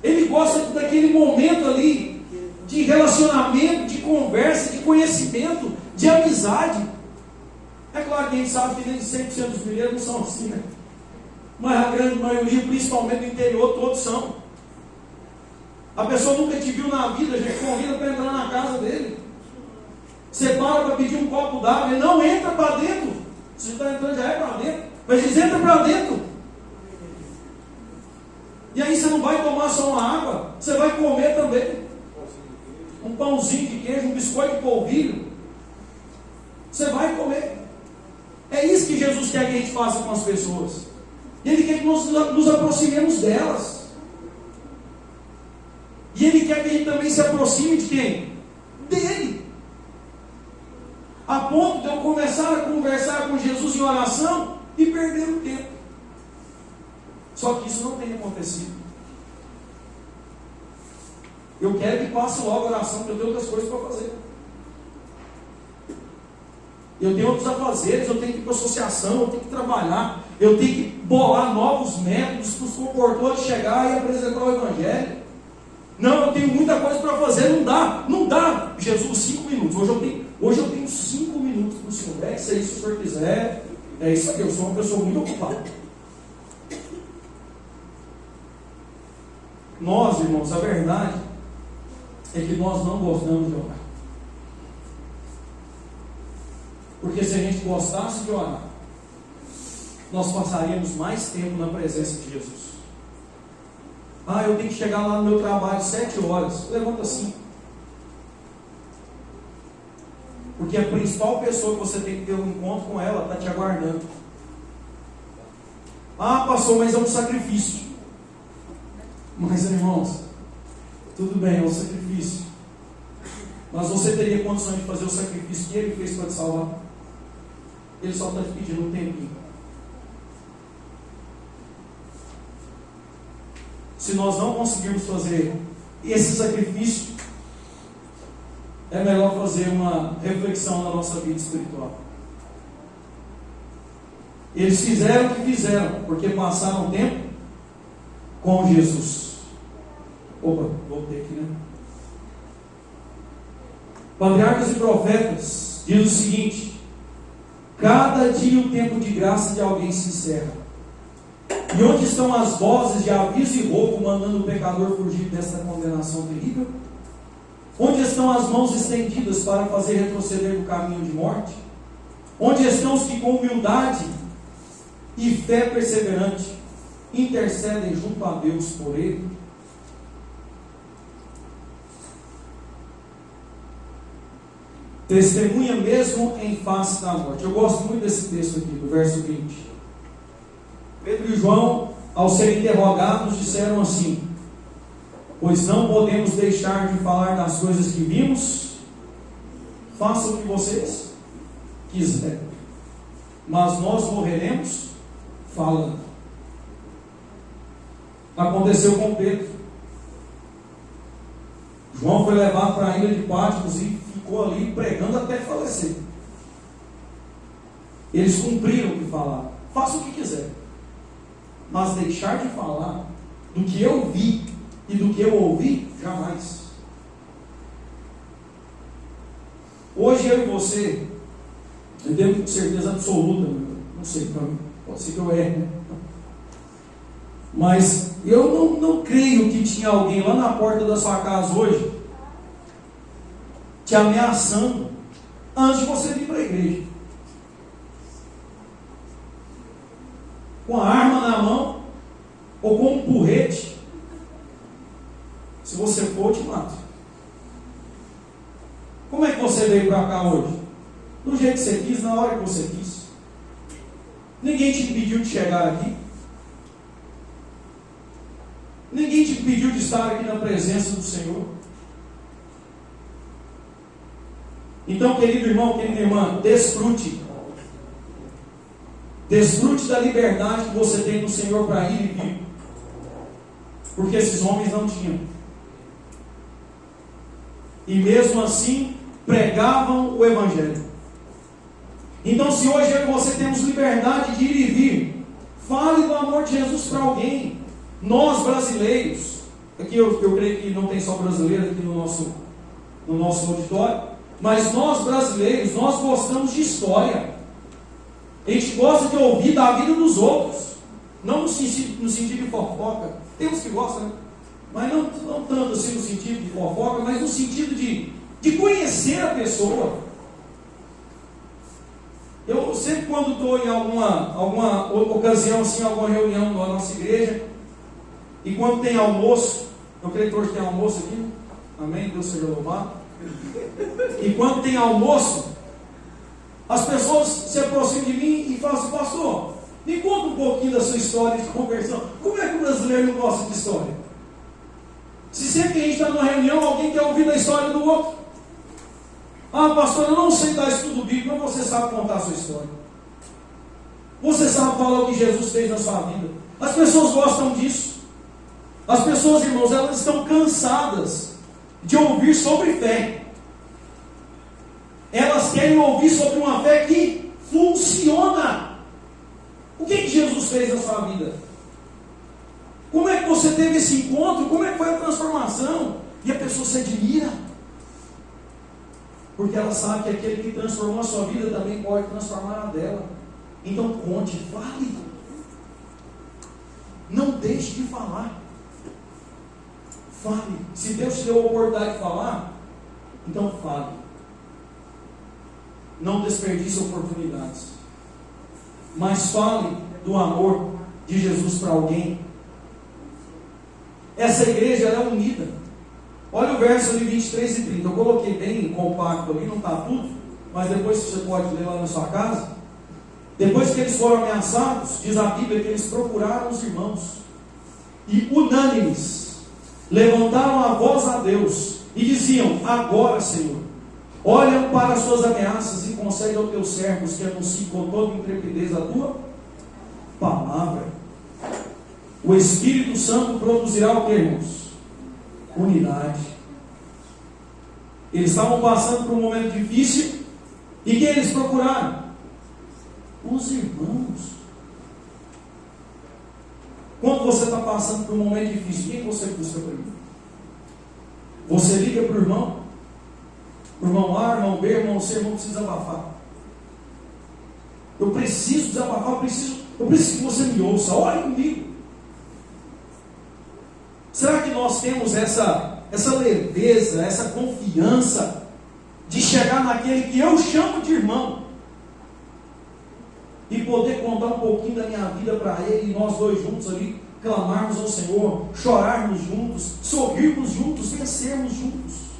Ele gosta daquele momento ali de relacionamento, de conversa, de conhecimento, de amizade. É claro que a gente sabe que nem 100% dos mineiros não são assim, né? Mas a grande maioria, principalmente no interior, todos são. A pessoa nunca te viu na vida, já te convida para entrar na casa dele. Você para pedir um copo d'água, ele não entra para dentro. Se está entrando, já é para dentro. Mas diz, entra para dentro. E aí você não vai tomar só uma água, você vai comer também. Um pãozinho de queijo, um biscoito de polvilho. Você vai comer. É isso que Jesus quer que a gente faça com as pessoas. Ele quer que nós nos aproximemos delas. E Ele quer que a gente também se aproxime de quem? Dele. A ponto de eu começar a conversar com Jesus em oração e perder o tempo. Só que isso não tem acontecido. Eu quero que passe logo a oração, porque eu tenho outras coisas para fazer. Eu tenho outros afazeres, eu tenho que ir para a associação, eu tenho que trabalhar, eu tenho que bolar novos métodos para os comportadores chegar e apresentar o Evangelho. Não, eu tenho muita coisa para fazer, não dá. Jesus, 5 minutos. Hoje eu tenho 5 minutos para o Senhor. É isso aí, se o Senhor quiser. É isso aqui, eu sou uma pessoa muito ocupada. Nós, irmãos, a verdade é que nós não gostamos de orar. Porque se a gente gostasse de orar, nós passaríamos mais tempo na presença de Jesus. Eu tenho que chegar lá no meu trabalho 7 horas. Levanta 5. Porque a principal pessoa que você tem que ter um encontro com ela está te aguardando. Pastor, mas é um sacrifício. Mas, irmãos, tudo bem, é um sacrifício. Mas você teria condição de fazer o sacrifício que Ele fez para te salvar? Ele só está te pedindo um tempinho. Se nós não conseguirmos fazer esse sacrifício, é melhor fazer uma reflexão na nossa vida espiritual. Eles fizeram o que fizeram, porque passaram tempo com Jesus. Opa, voltei aqui, né? Patriarcas e Profetas diz o seguinte: cada dia o tempo de graça de alguém se encerra. E onde estão as vozes de aviso e roubo mandando o pecador fugir desta condenação terrível? Onde estão as mãos estendidas para fazer retroceder do caminho de morte? Onde estão os que com humildade e fé perseverante intercedem junto a Deus por ele? Testemunha mesmo em face da morte. Eu gosto muito desse texto aqui, do verso 20. Pedro e João, ao serem interrogados, disseram assim: pois não podemos deixar de falar das coisas que vimos, façam o que vocês quiserem, mas nós morreremos falando. Aconteceu com Pedro. João foi levado para a ilha de Patmos e ficou ali pregando até falecer. Eles cumpriram o que falaram. Faça o que quiser, mas deixar de falar do que eu vi e do que eu ouvi, jamais. Hoje eu e você, eu tenho certeza absoluta, não sei, pode ser que eu erre, né? Mas eu não creio que tinha alguém lá na porta da sua casa hoje te ameaçando antes de você vir para a igreja, com a arma na mão ou com um porrete. Se você for, eu te mato. Como é que você veio para cá hoje? Do jeito que você quis, na hora que você quis. Ninguém te impediu de chegar aqui. Ninguém te impediu de estar aqui na presença do Senhor. Então, querido irmão, querida irmã, desfrute. Desfrute da liberdade que você tem no Senhor para ir e vir. Porque esses homens não tinham. E mesmo assim, pregavam o Evangelho. Então, se hoje eu e você temos liberdade de ir e vir, fale do amor de Jesus para alguém. Nós brasileiros, aqui eu creio que não tem só brasileiros aqui no nosso auditório, mas nós brasileiros, nós gostamos de história. A gente gosta de ouvir da vida dos outros, não no sentido de fofoca. Tem uns que gostam, né? Mas não tanto assim no sentido de fofoca, mas no sentido de conhecer a pessoa. Eu sempre, quando estou em alguma ocasião, assim, alguma reunião da nossa igreja, e quando tem almoço, eu creio que hoje tem almoço aqui, amém? Deus seja louvado. E quando tem almoço, as pessoas se aproximam de mim e falam assim: pastor, me conta um pouquinho da sua história de conversão. Como é que o brasileiro não gosta de história? Se sempre que a gente está numa reunião, alguém quer ouvir da história do outro. Ah, pastor, eu não sei dar estudo bíblico, mas você sabe contar a sua história. Você sabe falar o que Jesus fez na sua vida. As pessoas gostam disso. As pessoas, irmãos, elas estão cansadas de ouvir sobre fé. Elas querem ouvir sobre uma fé que funciona. O que Jesus fez na sua vida? Como é que você teve esse encontro? Como é que foi a transformação? E a pessoa se admira, porque ela sabe que aquele que transformou a sua vida também pode transformar a dela. Então conte, fale. Não deixe de falar. Fale. Se Deus te deu a oportunidade de falar, então fale. Não desperdice oportunidades, mas fale do amor de Jesus para alguém. Essa igreja ela é unida. Olha o verso de 23 e 30. Eu coloquei bem compacto ali, não está tudo, mas depois você pode ler lá na sua casa. Depois que eles foram ameaçados, diz a Bíblia que eles procuraram os irmãos e, unânimes, levantaram a voz a Deus e diziam: agora, Senhor, olha para as suas ameaças e concede aos teus servos que anunciem com toda intrepidez a tua palavra. O Espírito Santo produzirá o que, irmãos? Unidade. Eles estavam passando por um momento difícil, e quem eles procuraram? Os irmãos. Quando você está passando por um momento difícil, quem você busca primeiro? Você liga para o irmão? Irmão A, irmão B, irmão C, irmão precisa desabafar. Eu preciso desabafar, eu preciso que você me ouça, ore comigo. Será que nós temos essa leveza, essa confiança de chegar naquele que eu chamo de irmão e poder contar um pouquinho da minha vida para ele, e nós dois juntos ali clamarmos ao Senhor, chorarmos juntos, sorrirmos juntos, vencermos juntos?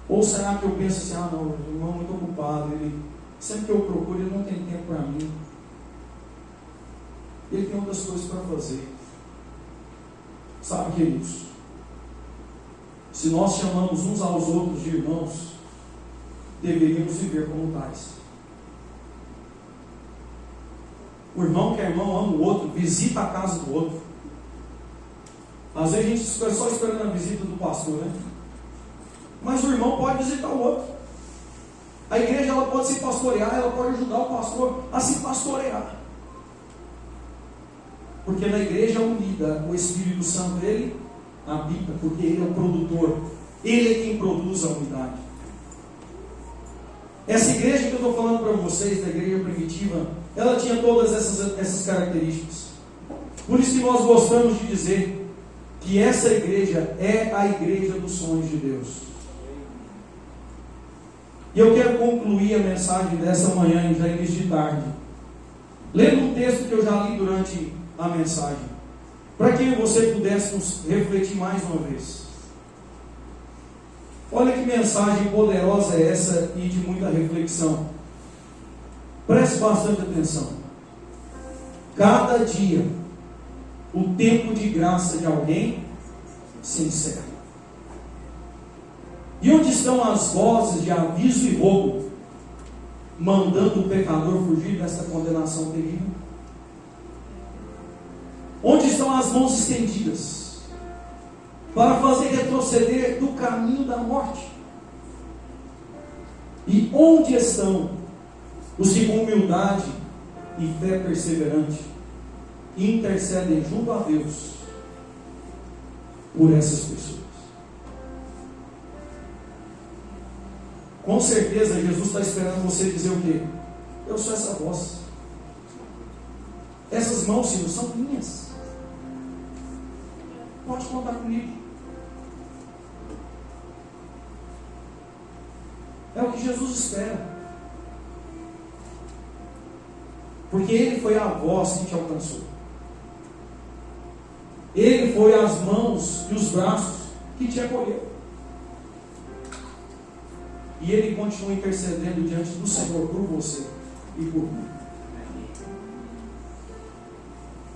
Ou será que eu penso assim, não, o irmão é muito ocupado, ele, sempre que eu procuro ele não tem tempo para mim, ele tem outras coisas para fazer. Sabe, queridos, se nós chamamos uns aos outros de irmãos, deveríamos viver como tais. O irmão que é irmão ama o outro, visita a casa do outro. Às vezes a gente fica só esperando a visita do pastor, né? Mas o irmão pode visitar o outro. A igreja ela pode se pastorear, ela pode ajudar o pastor a se pastorear. Porque na igreja unida, o Espírito Santo, ele habita, porque ele é o produtor. Ele é quem produz a unidade. Essa igreja que eu estou falando para vocês, da igreja primitiva, ela tinha todas essas características. Por isso que nós gostamos de dizer que essa igreja é a igreja dos sonhos de Deus. E eu quero concluir a mensagem dessa manhã, já início de tarde, lendo um texto que eu já li durante a mensagem, para que você pudesse refletir mais uma vez. Olha que mensagem poderosa é essa e de muita reflexão. Preste bastante atenção. Cada dia, o tempo de graça de alguém se encerra. E onde estão as vozes de aviso e roubo, mandando o pecador fugir desta condenação terrível? Onde estão as mãos estendidas para fazer retroceder do caminho da morte? E onde estão os que com humildade e fé perseverante intercedem junto a Deus por essas pessoas? Com certeza Jesus está esperando você dizer o quê? Eu sou essa voz. Essas mãos, Senhor, são minhas. Pode contar comigo. É o que Jesus espera. Porque Ele foi a voz que te alcançou. Ele foi as mãos e os braços que te acolheu. E Ele continua intercedendo diante do Senhor por você e por mim.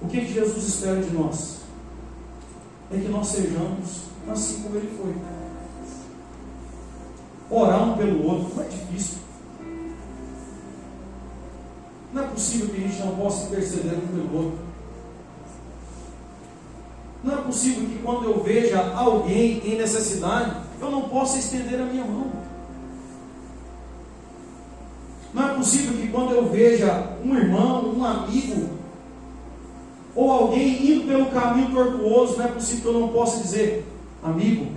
O que Jesus espera de nós? É que nós sejamos assim como Ele foi. Orar um pelo outro não é difícil. Não é possível que a gente não possa interceder um pelo outro. Não é possível que quando eu veja alguém em necessidade, eu não possa estender a minha mão. Não é possível que quando eu veja um irmão, um amigo, ou alguém indo pelo caminho tortuoso, não é possível que eu não possa dizer: amigo,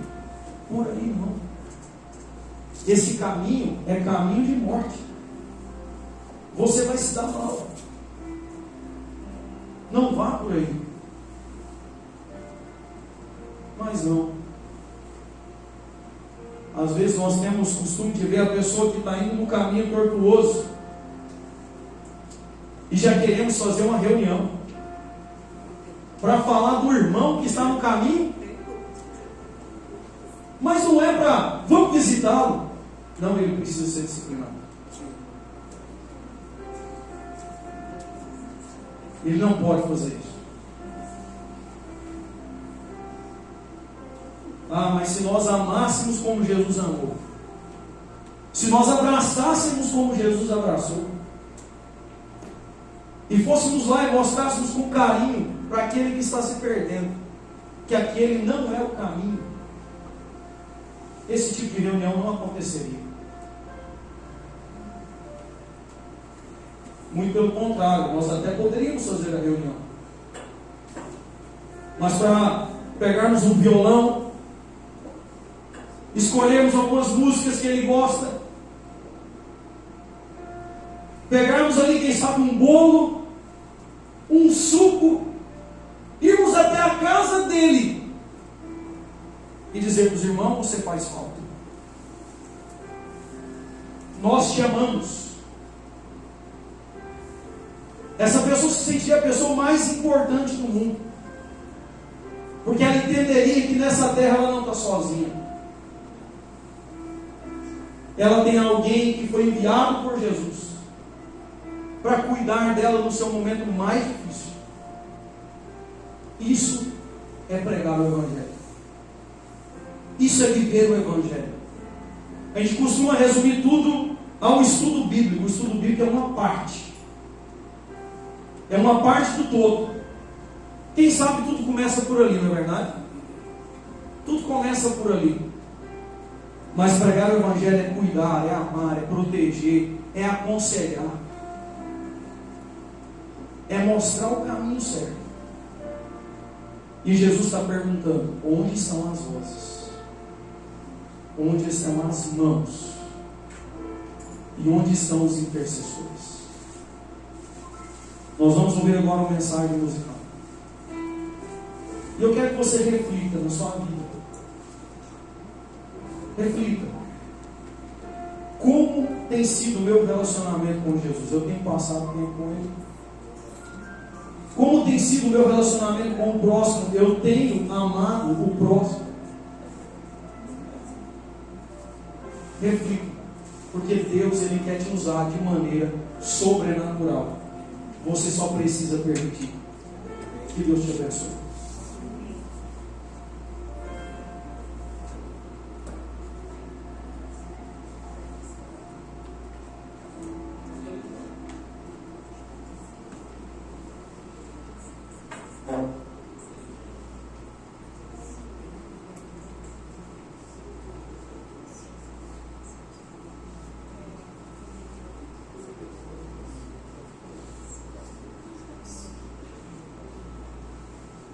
por aí não. Esse caminho é caminho de morte. Você vai se dar mal. Não vá por aí. Mas não. Às vezes nós temos o costume de ver a pessoa que está indo no caminho tortuoso e já queremos fazer uma reunião para falar do irmão que está no caminho, mas não é para vamos visitá-lo. Não, ele precisa ser disciplinado. Ele não pode fazer isso. Mas se nós amássemos como Jesus amou, se nós abraçássemos como Jesus abraçou, e fôssemos lá e mostrássemos com carinho para aquele que está se perdendo, que aquele não é o caminho, esse tipo de reunião não aconteceria. Muito pelo contrário, nós até poderíamos fazer a reunião. Mas para pegarmos um violão, escolhermos algumas músicas que ele gosta, pegarmos ali, quem sabe, um bolo, um suco, irmos até a casa dele e dizermos: irmão, você faz falta. Nós te amamos. Essa pessoa se sentia a pessoa mais importante do mundo, porque ela entenderia que nessa terra ela não está sozinha. Ela tem alguém que foi enviado por Jesus para cuidar dela no seu momento mais difícil. Isso é pregar o Evangelho. Isso é viver o Evangelho. A gente costuma resumir tudo ao estudo bíblico. O estudo bíblico é uma parte. É uma parte do todo. Quem sabe tudo começa por ali, não é verdade? Tudo começa por ali. Mas pregar o Evangelho é cuidar, é amar, é proteger, é aconselhar, é mostrar o caminho certo. E Jesus está perguntando: onde estão as vozes? Onde estão as mãos? E onde estão os intercessores? Nós vamos ouvir agora uma mensagem musical. E eu quero que você reflita na sua vida. Reflita. Como tem sido o meu relacionamento com Jesus? Eu tenho passado tempo com Ele? Como tem sido o meu relacionamento com o próximo? Eu tenho amado o próximo? Reflita. Porque Deus, Ele quer te usar de maneira sobrenatural. Você só precisa permitir. Que Deus te abençoe.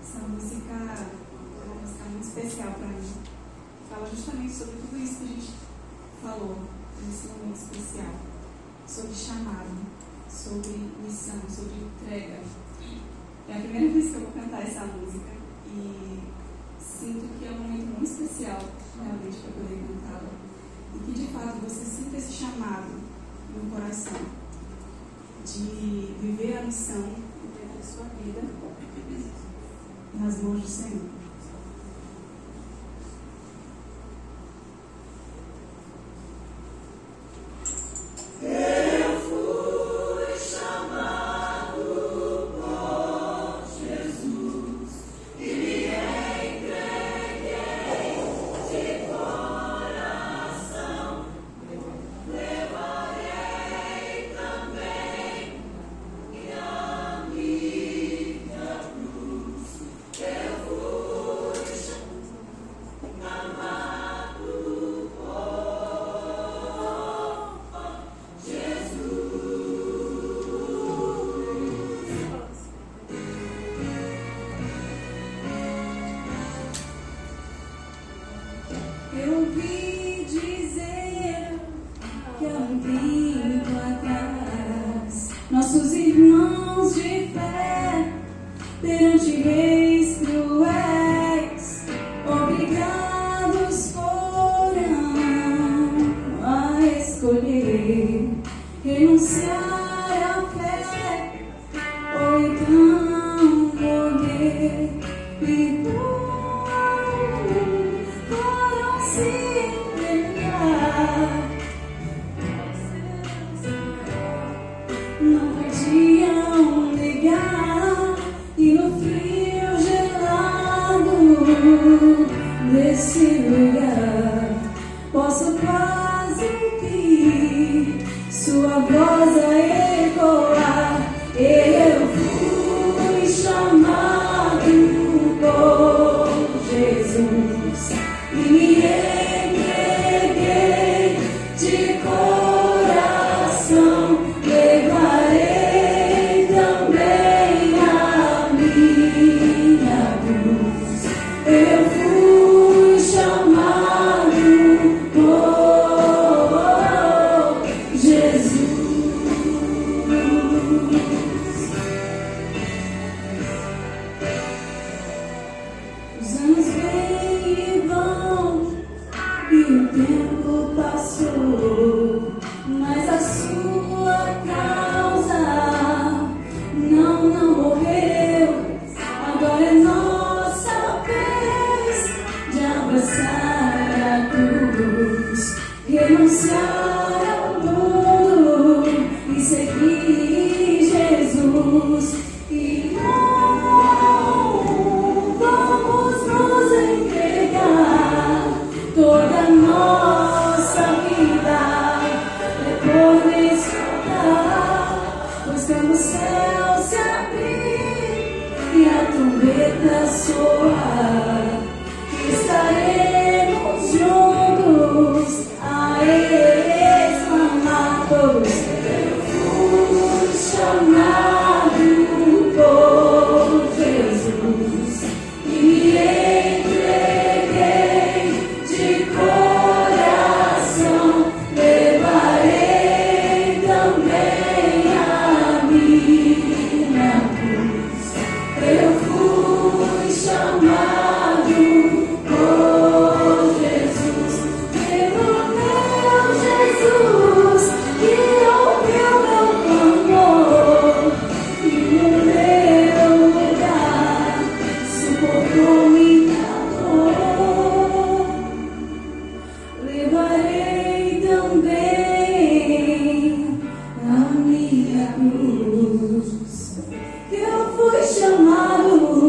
Essa música é uma música muito especial para mim. Fala justamente sobre tudo isso que a gente falou nesse momento especial. Sobre chamado, sobre missão, sobre entrega. É a primeira vez que eu vou cantar essa música e sinto que é um momento muito especial realmente para poder cantá-la. E que de fato você sinta esse chamado no coração de viver a missão dentro da sua vida nas mãos do Senhor. Eu e não vamos nos entregar. Toda a nossa vida é por desfrutar, pois quando o céu se abrir e a trombeta soar, estaremos juntos a exclamar todos: eu fui chamado por Jesus e me entreguei de coração, levarei também a minha cruz. Eu fui chamado por Jesus, pelo meu Jesus, que ouviu meu clamor e no meu lugar suportou minha dor. Levarei também a minha cruz. Eu fui chamado por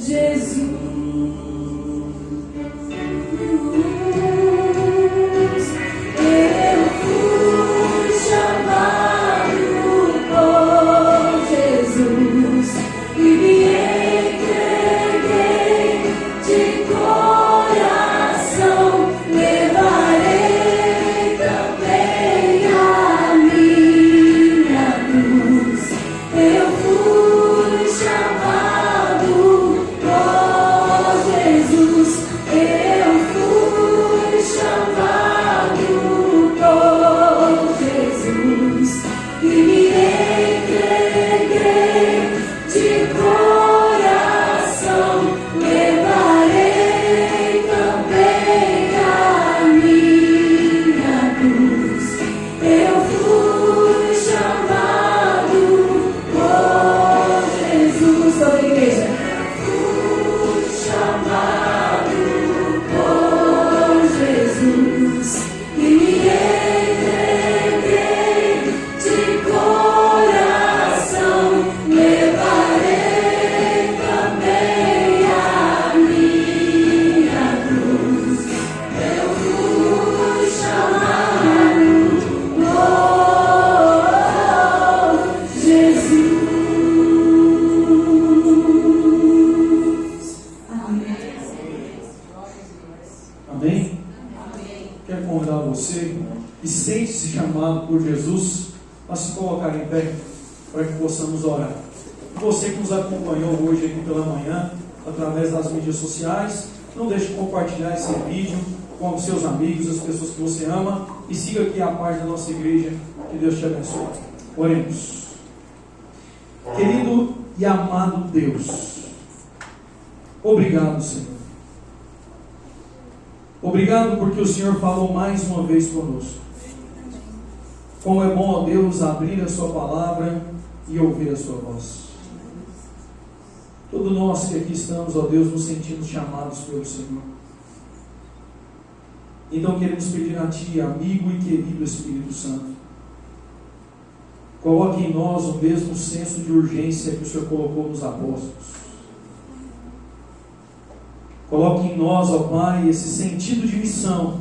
Jesus. Eu fui chamado por Jesus e me entreguei de coração, levarei também a minha cruz. Eu fui chamado por Jesus. Eu fui chamado por Jesus e me entreguei de coração, levarei também a minha cruz. Eu fui chamado por Jesus. Toda a igreja. Fui chamado por Jesus e me entreguei de coração, levarei também a minha cruz. Eu fui chamado por Jesus. Amém. Amém? Quero convidar você que sente-se chamado por Jesus a se colocar em pé para que possamos orar. Você que nos acompanhou hoje aqui pela manhã através das mídias sociais, não deixe de compartilhar esse vídeo com os seus amigos, as pessoas que você ama, e siga aqui a página da nossa igreja. Que Deus te abençoe. Oremos. Querido e amado Deus, obrigado, Senhor. Obrigado porque o Senhor falou mais uma vez conosco. Como é bom, ó Deus, abrir a sua palavra e ouvir a sua voz. Todos nós que aqui estamos, ó Deus, nos sentimos chamados pelo Senhor. Então queremos pedir a Ti, amigo e querido Espírito Santo, coloque em nós o mesmo senso de urgência que o Senhor colocou nos apóstolos. Coloque em nós, ó Pai, esse sentido de missão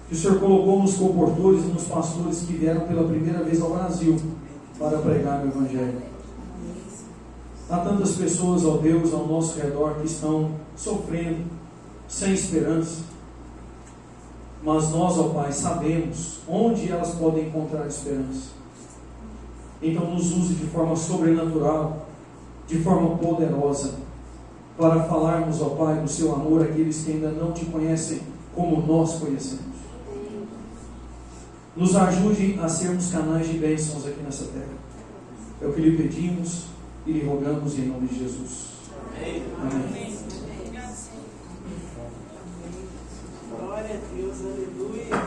que o Senhor colocou nos comportores e nos pastores que vieram pela primeira vez ao Brasil para pregar o Evangelho. Há tantas pessoas, ó Deus, ao nosso redor que estão sofrendo, sem esperança. Mas nós, ó Pai, sabemos onde elas podem encontrar esperança. Então nos use de forma sobrenatural, de forma poderosa, para falarmos, ó Pai, do seu amor àqueles que ainda não te conhecem como nós conhecemos. Nos ajude a sermos canais de bênçãos aqui nessa terra. É o que lhe pedimos e lhe rogamos em nome de Jesus. Amém. Glória a Deus, aleluia.